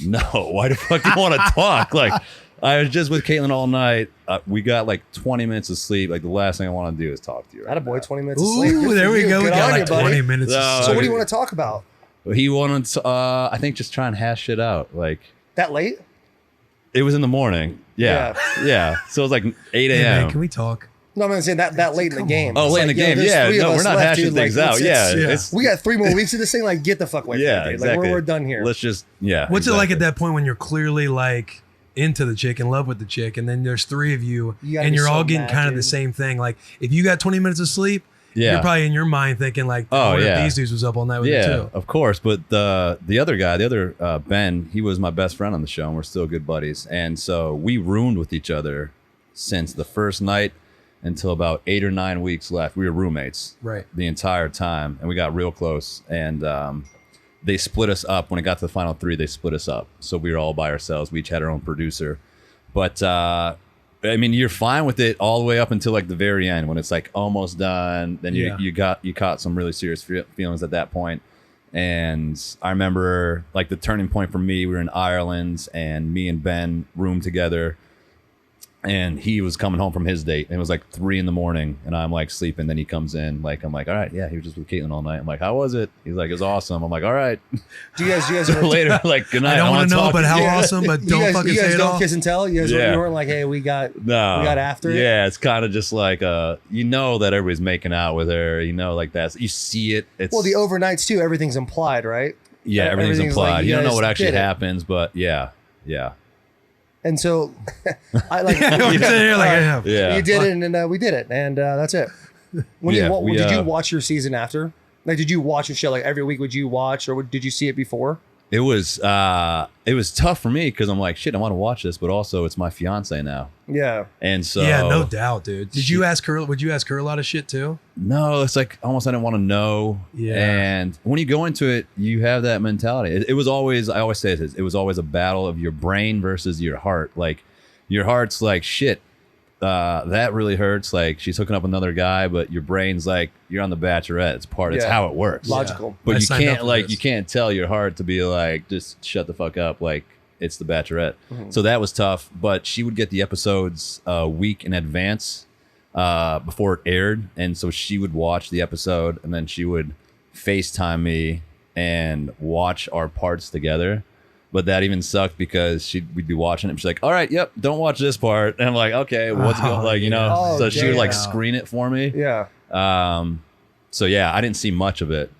no, why the fuck do you want to talk? Like, I was just with Caitlin all night. We got like 20 minutes of sleep. Like the last thing I want to do is talk to you. Right Attaboy, now. 20 minutes of sleep. Good Ooh, for there we you. go. We Good got on like you, buddy. 20 minutes. No, of So what do you want to talk about? He wanted to, I think, just try and hash shit out. Like That late? it was in the morning. Yeah, yeah. So it was like 8 Hey, a.m. man, can we talk? No, I'm saying that late in the game. Oh, It's late in like, the yo, game. there's Yeah, 3 of no, us we're not left, hashing dude. things Like, out. it's- we got 3 more weeks of this thing. Like, get the fuck away from Yeah, me, dude. exactly. Like, we're done here. Let's just, yeah. What's it like exactly. at that point when you're clearly like into the chick, in love with the chick, and then there's 3 of you, You gotta and be you're so all getting mad, kind of the dude. same thing. Like if you got 20 minutes of sleep, Yeah. you're probably in your mind thinking like, Oh, what if yeah. these dudes was up all night with Yeah, me too. of course. But the other guy, Ben, he was my best friend on the show, and we're still good buddies. And so we roomed with each other since the first night until about 8 or 9 weeks left. We were roommates Right. the entire time, and we got real close. And they split us up. When it got to the final 3, they split us up. So we were all by ourselves. We each had our own producer. But I mean, you're fine with it all the way up until like the very end when it's like almost done. Then you caught some really serious feelings at that point. And I remember like the turning point for me. We were in Ireland, and me and Ben roomed together. And he was coming home from his date, and it was like 3 a.m, and I'm like sleeping. Then he comes in, like I'm like, all right, yeah, he was just with Caitlin all night. I'm like, how was it? He's like, it was awesome. I'm like, all right. Do you guys ever Later, like, good night. I don't want to know, but how Yeah. awesome, but You don't guys, fucking you say guys it don't all. kiss and tell? You guys Yeah. you weren't like, hey, we got after it? Yeah, it's kind of just like you know that everybody's making out with her. You know, like that. You see it. It's Well, the overnights too, everything's implied, right? yeah, everything's implied. like, you don't know guys what actually did it. happens, but yeah. And so I like I'm sitting here like, Alright. Yeah. You did it, and we did it, and that's it. When Yeah, did you watch your season after? Like, did you watch your show like every week? Would you watch, or did you see it before? It was tough for me because I'm like, shit, I want to watch this, but also it's my fiance now, Yeah. and so yeah, no doubt, dude. Would you ask her a lot of shit too? No, it's like almost I didn't want to know. Yeah. And when you go into it, you have that mentality. It was always, I always say this, it was always a battle of your brain versus your heart. Like your heart's like, shit, that really hurts. Like she's hooking up with another guy, but your brain's like, you're on the Bachelorette. It's Yeah. how it works. Logical. But I you signed up can't for like, this. you can't tell your heart to be like, just shut the fuck up. Like it's the Bachelorette. Mm-hmm. So that was tough, but she would get the episodes a week in advance before it aired. And so she would watch the episode, and then she would FaceTime me and watch our parts together. But that even sucked because we'd be watching it, and she's like, all right, yep, don't watch this part. And I'm like, okay, what's going, like, you know? Oh, So she would like damn. screen it for me. Yeah. So yeah, I didn't see much of it.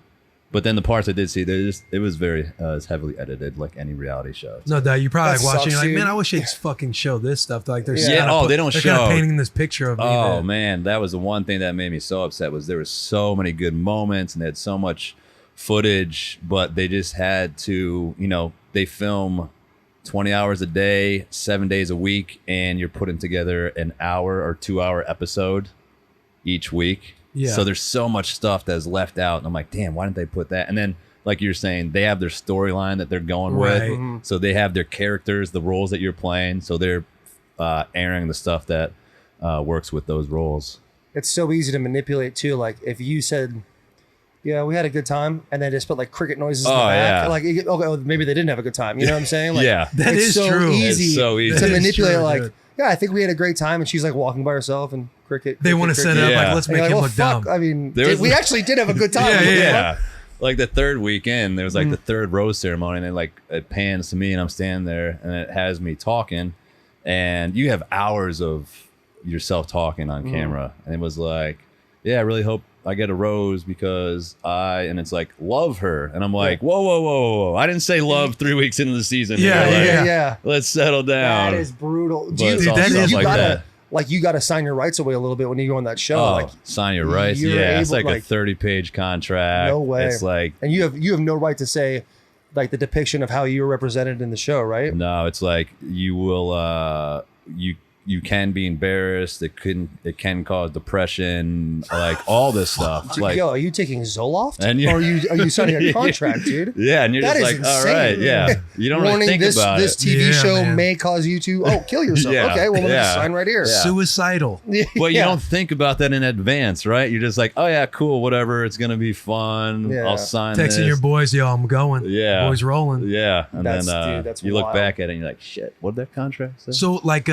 But then the parts I did see, it was very it's heavily edited, like any reality show. No doubt. You probably That like watching, sucks, like, dude. man, I wish they'd fucking show this stuff. Like, they're Yeah. Oh, they don't they're kind show- of painting this picture of me. Oh that- man, that was the one thing that made me so upset was there was so many good moments and they had so much footage, but they just had to, they film 20 hours a day, 7 days a week, and you're putting together an hour or 2 hour episode each week. Yeah. So there's so much stuff that's left out, and I'm like, damn, why didn't they put that? And then, like you're saying, they have their storyline that they're going Right. with. So they have their characters, the roles that you're playing. So they're airing the stuff that works with those roles. It's so easy to manipulate too. Like if you said, "Yeah, we had a good time," and then just put like cricket noises in the back, yeah. like okay, well, maybe they didn't have a good time. You know what I'm saying? Like, Yeah. That it's is so true. Easy It's so easy. to That is manipulate. true, Like, dude. yeah, I think we had a great time, and she's like walking by herself and cricket. They want to set it up Yeah. like, let's And make you're him like, look well, fuck. dumb. I mean, There was we the- actually did have a good time. Yeah, What the yeah. fuck? Like the third weekend, there was like the third rose ceremony, and then like it pans to me, and I'm standing there, and it has me talking, and you have hours of yourself talking on camera, and it was like, yeah, I really hope I get a rose because and it's like, love her, and I'm like, whoa, I didn't say love 3 weeks into the season. Yeah, Like, Yeah. let's settle down. That is brutal. But Do you, it's all that stuff is- you like gotta that. like you gotta sign your rights away a little bit when you go on that show. Oh, Like, sign your rights. you're Yeah, it's able, like a like- 30-page contract. No way. It's like, and you have no right to say like the depiction of how you were represented in the show, right? no, it's like you will you can be embarrassed. It can cause depression, like all this stuff. Like, Yo, are you taking Zoloft? And or are you signing a contract, dude? yeah, and you're That just is like, all right, insane. yeah. You don't really Warning: think this about this it. TV Yeah, show man. may cause you to kill yourself. Yeah, Okay, well let me yeah. sign right here. Yeah. Suicidal. Well, you Yeah. don't think about that in advance, right? You're just like, oh yeah, cool, whatever. It's gonna be fun. Yeah. I'll sign Texting this. your boys, yo, I'm going. Yeah. Boys rolling. Yeah, and That's- then dude, that's you look wild. back at it and you're like, shit, what did that contract say? So like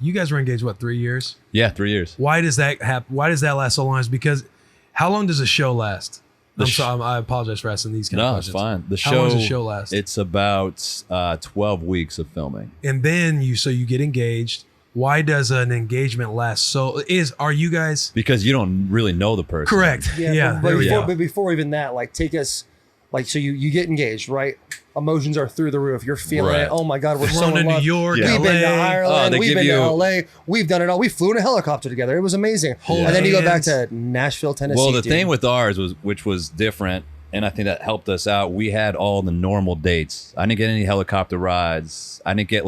you guys were engaged what, 3 years? Yeah, 3 years. Why does that happen? Why does that last so long? Is because how long does a show last? The I'm sh- sorry, I apologize for asking these kind of No, it's questions. fine. The How show. long does the show last? It's about 12 weeks of filming. And then you get engaged. Why does an engagement last so? Are you guys Because you don't really know the person. correct? Yeah, but, there we before, go. but before even that, like take us, like so you get engaged, right? Emotions are through the roof. You're feeling Right. it. Oh my God, we're so Flown to in New love. York, Yeah. We've been to LA. Ireland. they We've give been to you- LA. We've done it all. We flew in a helicopter together. It was amazing. Hold And then you go back hands. to Nashville, Tennessee. Well, the dude. thing with ours which was different, and I think that helped us out. We had all the normal dates. I didn't get any helicopter rides. I didn't get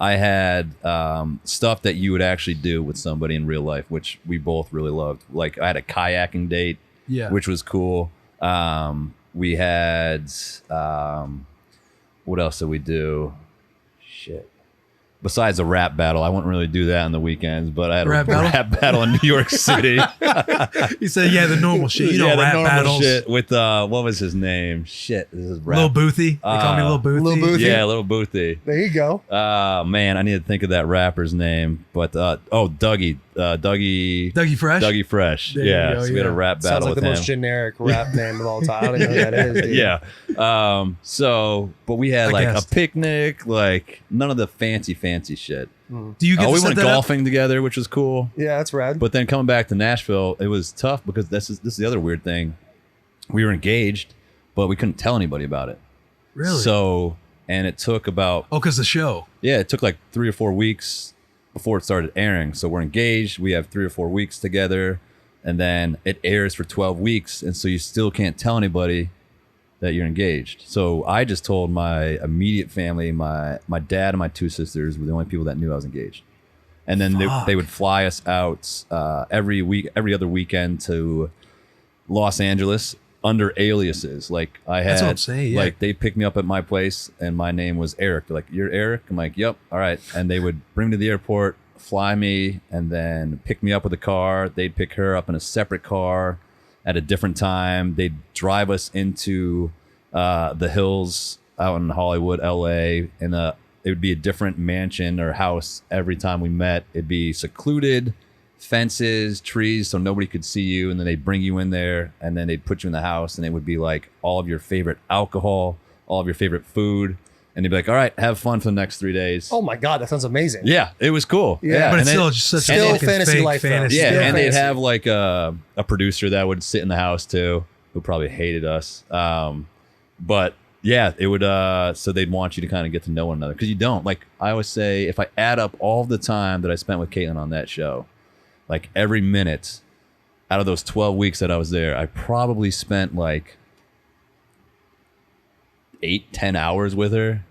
I had stuff that you would actually do with somebody in real life, which we both really loved. Like I had a kayaking date, Yeah. which was cool. We had what else did we do? Shit. Besides a rap battle, I wouldn't really do that on the weekends, but I had Rap a battle? rap battle in New York City. You said the normal shit. You know, yeah, the rap normal battles. shit with what was his name? Shit, this is rap. Lil Boothy. They call me Lil Boothy. Lil Boothy. Yeah, Little Boothy. There you go. Man, I need to think of that rapper's name. But Dougie Dougie Fresh. Fresh. There you Yeah, go, so we had a yeah. rap Sounds battle like the with most him. generic rap name of all time. I don't even know who that is, dude. Yeah. But we had I like guessed. a picnic, like none of the fancy shit. Do you get to We set went that up? golfing together, which was cool. Yeah, that's rad. But then coming back to Nashville, it was tough because this is the other weird thing. We were engaged, but we couldn't tell anybody about it. Really? So, and it took about because the show. yeah, it took like 3 or 4 weeks before it started airing. So we're engaged. We have 3 or 4 weeks together, and then it airs for 12 weeks, and so you still can't tell anybody that you're engaged. So I just told my immediate family, my dad and my 2 sisters were the only people that knew I was engaged. And then they would fly us out every other weekend to Los Angeles under aliases. Like I had, That's what I'm saying, yeah. like they picked me up at my place and my name was Eric. They're like, you're Eric? I'm like, yep. All right. And they would bring me to the airport, fly me, and then pick me up with a car. They'd pick her up in a separate car at a different time. They'd drive us into the hills out in Hollywood, LA, and it would be a different mansion or house every time we met. It'd be secluded, fences, trees, so nobody could see you, and then they'd bring you in there, and then they'd put you in the house, and it would be like all of your favorite alcohol, all of your favorite food, and they'd be like, all right, have fun for the next 3 days. Oh my God, that sounds amazing. Yeah, it was cool. Yeah. But and it's then- still just such Still a fucking fantasy fake life, though. fantasy. yeah, Still and they'd fancy. have like a producer that would sit in the house too, who probably hated us. But yeah, it would. So they'd want you to kind of get to know one another because you don't. Like I always say, if I add up all the time that I spent with Caitlin on that show, like every minute out of those 12 weeks that I was there, I probably spent like 8-10 hours with her.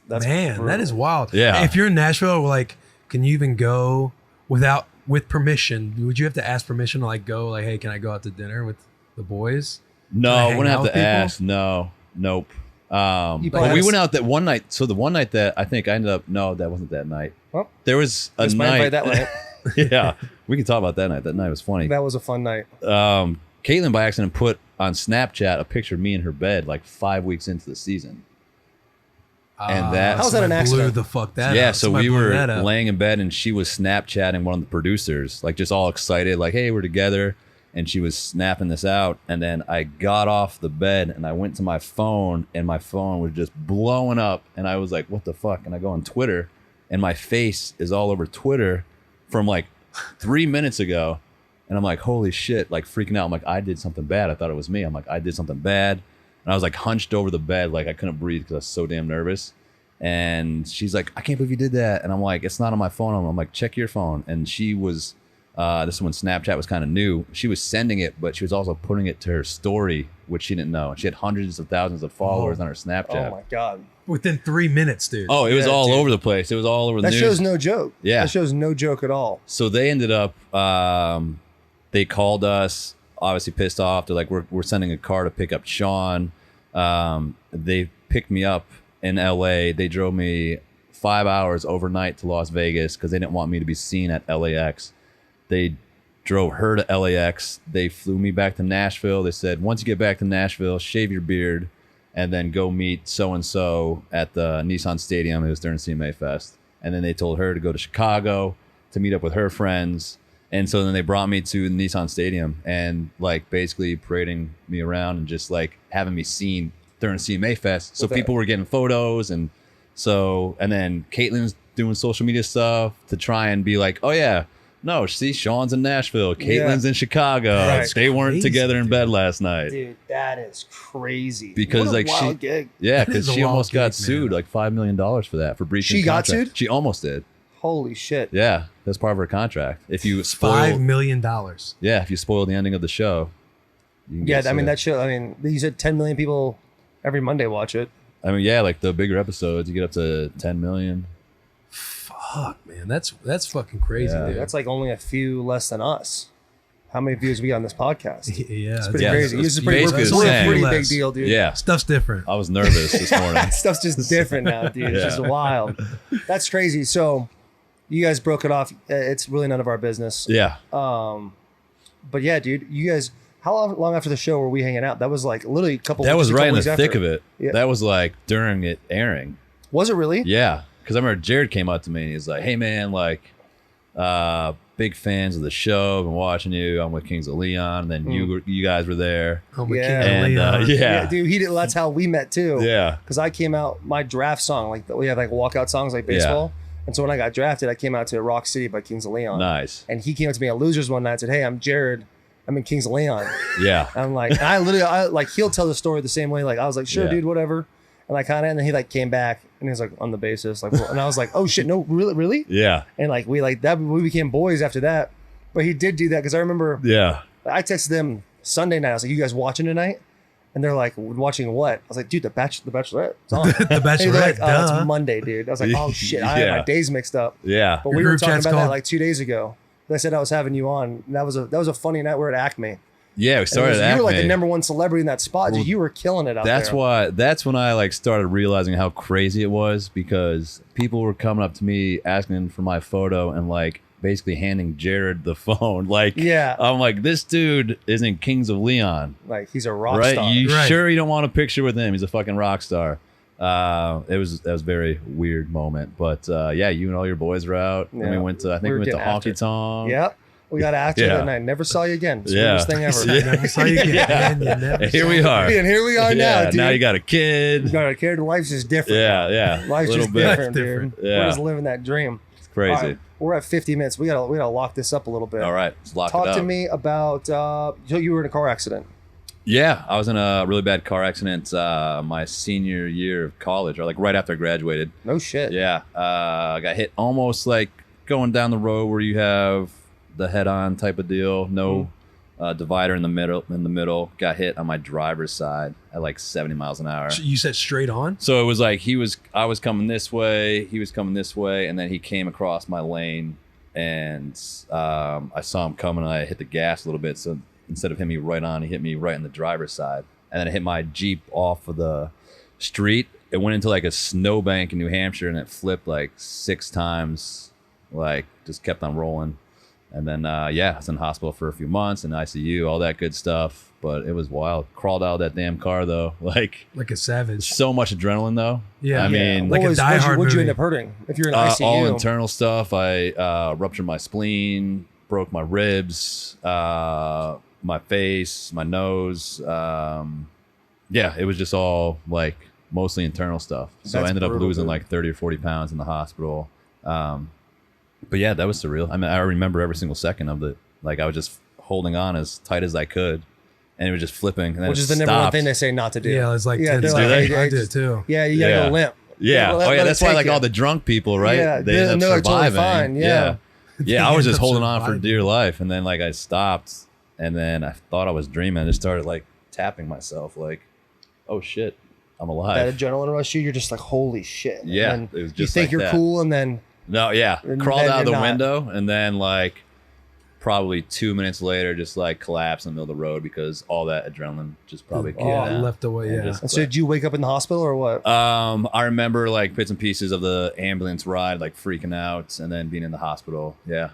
That's Man, brutal. that is wild. Yeah. If you're in Nashville, like, can you even go with permission? Would you have to ask permission to like go? Like, hey, can I go out to dinner with the boys? No, Can I I hang wouldn't out have to with people? ask. No, nope. You But probably we had went out that one night. So the one night that I think I ended up, no, that wasn't that night. Well, there was a missed my night. invite that night. Yeah, we can talk about that night. That night was funny. That was a fun night. Caitlin by accident put on Snapchat a picture of me in her bed like 5 weeks into the season. And How's that an accident? Blew the fuck that Yeah, up. so Somebody we blew were that up. laying in bed and she was Snapchatting one of the producers, like just all excited, like, hey, we're together. And she was snapping this out. And then I got off the bed and I went to my phone and my phone was just blowing up. And I was like, what the fuck? And I go on Twitter and my face is all over Twitter from like 3 minutes ago. And I'm like, holy shit, like freaking out. I'm like, I did something bad. I thought it was me. I'm like, I did something bad. And I was like hunched over the bed, like I couldn't breathe because I was so damn nervous. And she's like, I can't believe you did that. And I'm like, it's not on my phone. I'm like, check your phone. And she was, this is when Snapchat was kind of new. She was sending it, but she was also putting it to her story, which she didn't know. She had hundreds of thousands of followers on her Snapchat. Oh my God. Within 3 minutes, dude. Oh, it was Yeah, all dude. over the place. It was all over the That news. show's no joke. Yeah. That show's no joke at all. So they ended up, they called us, obviously pissed off. They're like, we're sending a car to pick up Shawn. They picked me up in LA. They drove me 5 hours overnight to Las Vegas because they didn't want me to be seen at LAX. They drove her to LAX. They flew me back to Nashville. They said, once you get back to Nashville, shave your beard and then go meet so-and-so at the Nissan Stadium. It was during CMA Fest. And then they told her to go to Chicago to meet up with her friends. And so then they brought me to the Nissan Stadium and like basically parading me around and just like having me seen during CMA Fest. So people were getting photos and then Caitlin's doing social media stuff to try and be like, oh yeah, no, see, Shawn's in Nashville, Caitlin's in Chicago. Right. They weren't Crazy, together in dude. bed last night. Dude, that is crazy. Because what a like wild gig. yeah, That because is a she wild almost got gig, sued man. like $5 million for that, for breaching She got contract. sued? She almost did. Holy shit. Yeah, that's part of her contract. If you spoil, $5 million. yeah, if you spoil the ending of the show, you can Yeah, get I mean, sued. that show, I mean, you said 10 million people every Monday watch it. I mean, yeah, like the bigger episodes, you get up to 10 million. Fuck, man. That's fucking crazy, Yeah. dude. That's like only a few less than us. How many views we got on this podcast? yeah. It's pretty Yeah, crazy. it's This is pretty, basically it's the a same. pretty big Less. deal, dude. Yeah, Stuff's different. I was nervous this morning. That stuff's just different now, dude. It's just wild. That's crazy. So you guys broke it off. It's really none of our business. Yeah, But yeah, dude, you guys, how long after the show were we hanging out? That was like literally a couple that was just a right in couple the weeks thick after. of it. Yeah. That was like during it airing. Was it really? Yeah, because I remember Jared came up to me and he's like, "Hey man, like, big fans of the show. Been watching you. I'm with Kings of Leon. And then you guys were there. Oh, my Yeah. King And Leon. yeah, Dude, he did. That's how we met too. yeah, Because I came out, my draft song, like we have like walkout songs like baseball. And so when I got drafted, I came out to Rock City by Kings of Leon. nice. And he came up to me at Losers one night and said, "Hey, I'm Jared. I'm in Kings of Leon." Yeah, And I'm like, and I literally, like, he'll tell the story the same way. Like, I was like, "Sure, Yeah. dude, whatever." And I kind of, and then he like came back and he was like, "On the basis," like, and I was like, "Oh shit, no, really?" yeah, And like we became boys after that. But he did do that because I remember yeah. I texted them Sunday night. I was like, "You guys watching tonight?" And they're like, "Watching what?" I was like, "Dude, the Bachelorette. It's on." The And they're Bachelorette, like, "Oh, duh. it's Monday, dude." I was like, "Oh shit, I had Yeah. my days mixed up." Yeah. But Your we were group talking chat's about that called- like 2 days ago. They said I was having you on. And that was a funny night. We were at Acme. Yeah, we And started at you were like Acme. the number one celebrity in that spot. Dude, Well, you were killing it out there. That's when I like started realizing how crazy it was because people were coming up to me asking for my photo and like basically handing Jared the phone. Like, Yeah. I'm like, this dude is in Kings of Leon, Like he's a rock right? star. You Right. sure you don't want a picture with him? He's a fucking rock star. That was a very weird moment, but yeah, you and all your boys were out. And we Yeah. went to We were Honky getting after it. Tonk. Yep. We got after Yeah. that night. Never saw you again. Yeah. Sweetest thing ever. Never saw you again, man. You never And here saw we you are. And here we are now, Yeah, dude. now you got a kid. You got a kid. Life's just different. Yeah, yeah. Life's Little just bit. different, Different. dude. Yeah. We're just living that dream. It's crazy. All right, we're at 50 minutes. We gotta lock this up a little bit. All right, let's lock Talk it up. to me about. So you were in a car accident. Yeah, I was in a really bad car accident my senior year of college, or like right after I graduated. No shit. Yeah, I got hit almost like going down the road where you have the head-on type of deal. No divider in the middle. Got hit on my driver's side at like 70 miles an hour. You said straight on? So it was like I was coming this way, he was coming this way, and then he came across my lane, and I saw him coming, and I hit the gas a little bit. So instead of hitting me right on, he hit me right on the driver's side, and then it hit my Jeep off of the street, it went into like a snowbank in New Hampshire and it flipped like 6 times, like just kept on rolling. And then, I was in the hospital for a few months in ICU, all that good stuff. But it was wild. Crawled out of that damn car though, like a savage. So much adrenaline though. Yeah, I mean, like a Die Hard What'd you end movie. up hurting if you're in ICU? all internal stuff. I ruptured my spleen, broke my ribs, my face, my nose. It was just all like mostly internal stuff. So I ended up losing like 30 or 40 pounds in the hospital. But yeah, that was surreal. I mean, I remember every single second of it. Like I was just holding on as tight as I could, and it was just flipping. And then which is the number one thing they say not to do. Yeah, it's like, they're like hey, I did too. Yeah, you gotta go limp. Yeah. That's why like all the drunk people, right? Yeah, they end up surviving. Totally fine. Yeah. I was just holding on for dear life, and then like I stopped, and then I thought I was dreaming. I just started like tapping myself, like, oh shit, I'm alive. That adrenaline rush, you're just like, holy shit. Yeah, and it was just you think like you're that. cool, and then crawled out of the you're not. window, and then like probably 2 minutes later, just like collapsed in the middle of the road because all that adrenaline just probably came down. Left away. And Yeah. just, And so did you wake up in the hospital or what? I remember like bits and pieces of the ambulance ride, like freaking out, and then being in the hospital. Yeah,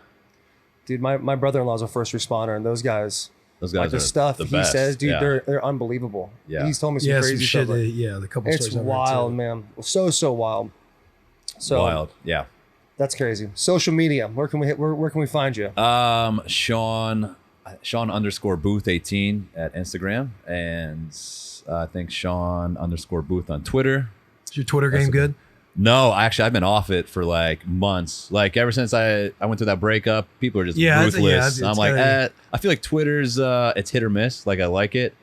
Dude, my brother-in-law's a first responder, and those guys like the are stuff the he best. says, dude, Yeah. they're ununbelievable. Yeah. He's told me some Yeah, crazy some shit. stuff. The couple It's stories I've heard, wild, too. man. So wild. So Wild. Yeah. that's crazy. Social media. Where can we find you? Sean _ Booth 18 at Instagram, and I think Sean _ Booth on Twitter. Is your Twitter game good? No, actually, I've been off it for like months. Like ever since I went through that breakup, people are just ruthless. it's I'm like, gotta I feel like Twitter's it's hit or miss. Like I like it,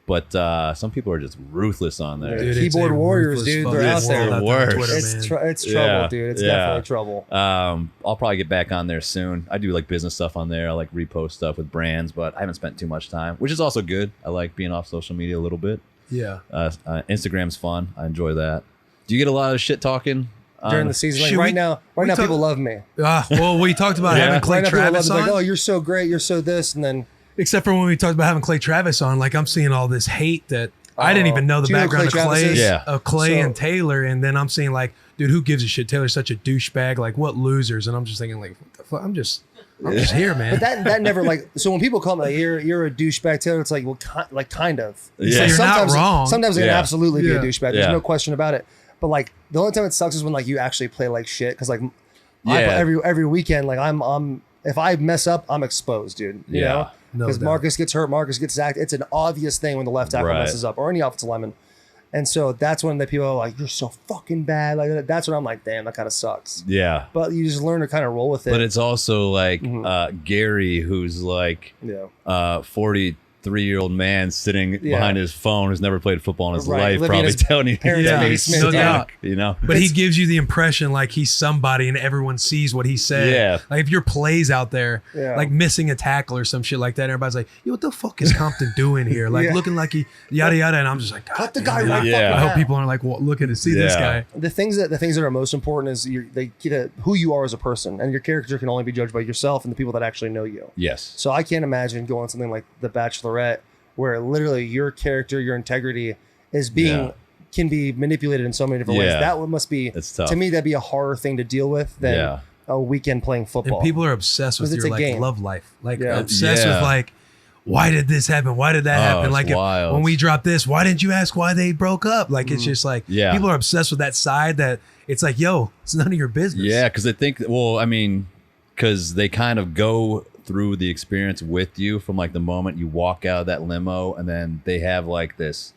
but some people are just ruthless on there. Dude, Keyboard it's a warriors, ruthless dude. fucking They're out there. world Worse. on Twitter, It's man. it's trouble, dude. It's definitely trouble. I'll probably get back on there soon. I do like business stuff on there. I like repost stuff with brands, but I haven't spent too much time, which is also good. I like being off social media a little bit. Yeah. Instagram's fun. I enjoy that. Do you get a lot of shit talking During the season, like Should right we- now, we talk- people love me. Well, we talked about having Clay Right now, people love Travis me. Like, oh, on. you're so great. You're so this, and then Except for when we talked about having Clay Travis on, like I'm seeing all this hate that I didn't even know the Do you know who background Clay of Travis Clay, is? Yeah. of Clay So- and Taylor, and then I'm seeing like, dude, who gives a shit? Taylor's such a douchebag. Like, what losers? And I'm just thinking, like, what the fuck? I'm just here, man. but that never like. So when people call me like, you're a douchebag, Taylor, it's like, well, kind of. Yeah. Like, You're not wrong. Sometimes it can Yeah. absolutely be a Yeah. douchebag. There's Yeah. no question about it. But like the only time it sucks is when like you actually play like shit, because like I Yeah. play every weekend, like I'm if I mess up, I'm exposed, dude. You Yeah. know, No because doubt. Marcus gets hurt, Marcus gets sacked. It's an obvious thing when the left tackle Right. messes up, or any offensive lineman. And so that's when the people are like, "You're so fucking bad." Like that's when I'm like, "Damn, that kind of sucks." Yeah. But you just learn to kind of roll with it. But it's also like Gary, who's like yeah. 43-year-old man sitting behind his phone who's never played football in his Right, life, living in probably his telling you parents' Yeah. basement. No Yeah. doubt. you know. But he gives you the impression like he's somebody and everyone sees what he said. Yeah. Like if your plays out there, Yeah. like missing a tackle or some shit like that, everybody's like, yo, what the fuck is Compton doing here? Like Yeah. looking like he yada yada. And I'm just like, Cut the God guy damn, right Yeah. fucking I hope now. people aren't like looking to see this Yeah. guy. The things that are most important is who you are as a person, and your character can only be judged by yourself and the people that actually know you. Yes. So I can't imagine going something like The Bachelorette, where literally your character, your integrity is can be manipulated in so many different ways. Yeah. That one must be, It's tough. to me, that'd be a harder thing to deal with than Yeah. a weekend playing football. And people are obsessed with 'Cause it's your a like game. love life, like Yeah. obsessed Yeah. with like, why did this happen? Why did that happen? it's Like wild. when we dropped this, why didn't you ask why they broke up? Like it's just like Yeah. people are obsessed with that side that it's like, yo, it's none of your business. Yeah, because they think, well, I mean, because they kind of go through the experience with you from like the moment you walk out of that limo, and then they have like this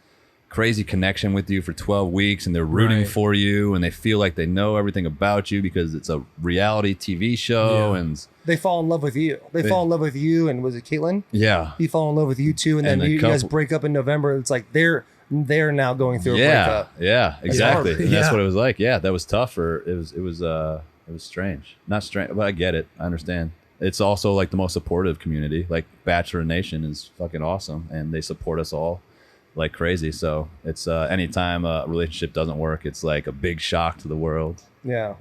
crazy connection with you for 12 weeks, and they're rooting Right. for you, and they feel like they know everything about you because it's a reality TV show. Yeah. And they fall in love with you. They fall in love with you, and was it Caitlin? yeah, He fall in love with you too, and then And a you guys couple- break up in November. It's like they're now going through a yeah, breakup. yeah, exactly. hard. And that's Yeah. what it was like. Yeah, that was tough. Or it was strange. Not strange, but I get it. I understand. It's also like the most supportive community. Like Bachelor Nation is fucking awesome, and they support us all like crazy. So it's anytime a relationship doesn't work, it's like a big shock to the world. Yeah.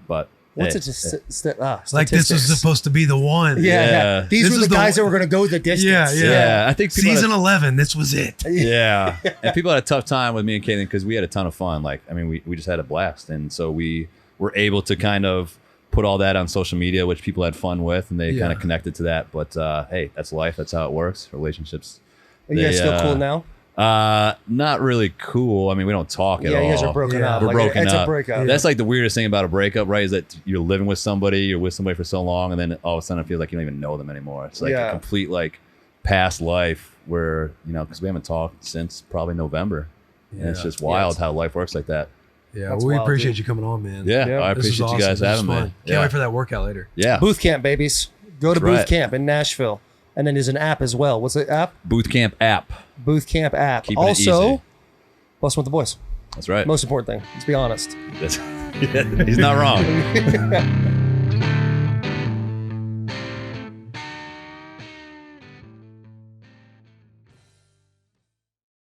But What's Hey, it? Just Like this was supposed to be the one. Yeah. These This were is the the guys one- that were going to go the distance. Yeah. I think people Season 11, this was it. yeah. And people had a tough time with me and Caitlin because we had a ton of fun. Like, I mean, we just had a blast. And so we were able to kind of put all that on social media, which people had fun with, and they kind of connected to that. But hey, that's life. That's how it works. Relationships. Are you guys still cool now? Not really cool. I mean, we don't talk at all. Yeah, you guys are broken up. We're Like, broken it's up. a breakup. That's like the weirdest thing about a breakup, right? Is that you're living with somebody, you're with somebody for so long, and then all of a sudden it feels like you don't even know them anymore. It's like a complete like past life where, because we haven't talked since probably November. And it's just wild how life works like that. Yeah, That's well, we wild, appreciate dude. you coming on, man. Yeah, Yeah. I This is appreciate you guys awesome. This having is me. fun. Can't wait for that workout later. Yeah. Boothcamp, babies. Go to That's right. Boothcamp in Nashville. And then there's an app as well. What's the app? Boothcamp app. Boothcamp app. Keeping it Also, easy. Bussin with the boys. That's right. Most important thing. Let's be honest. He's not wrong.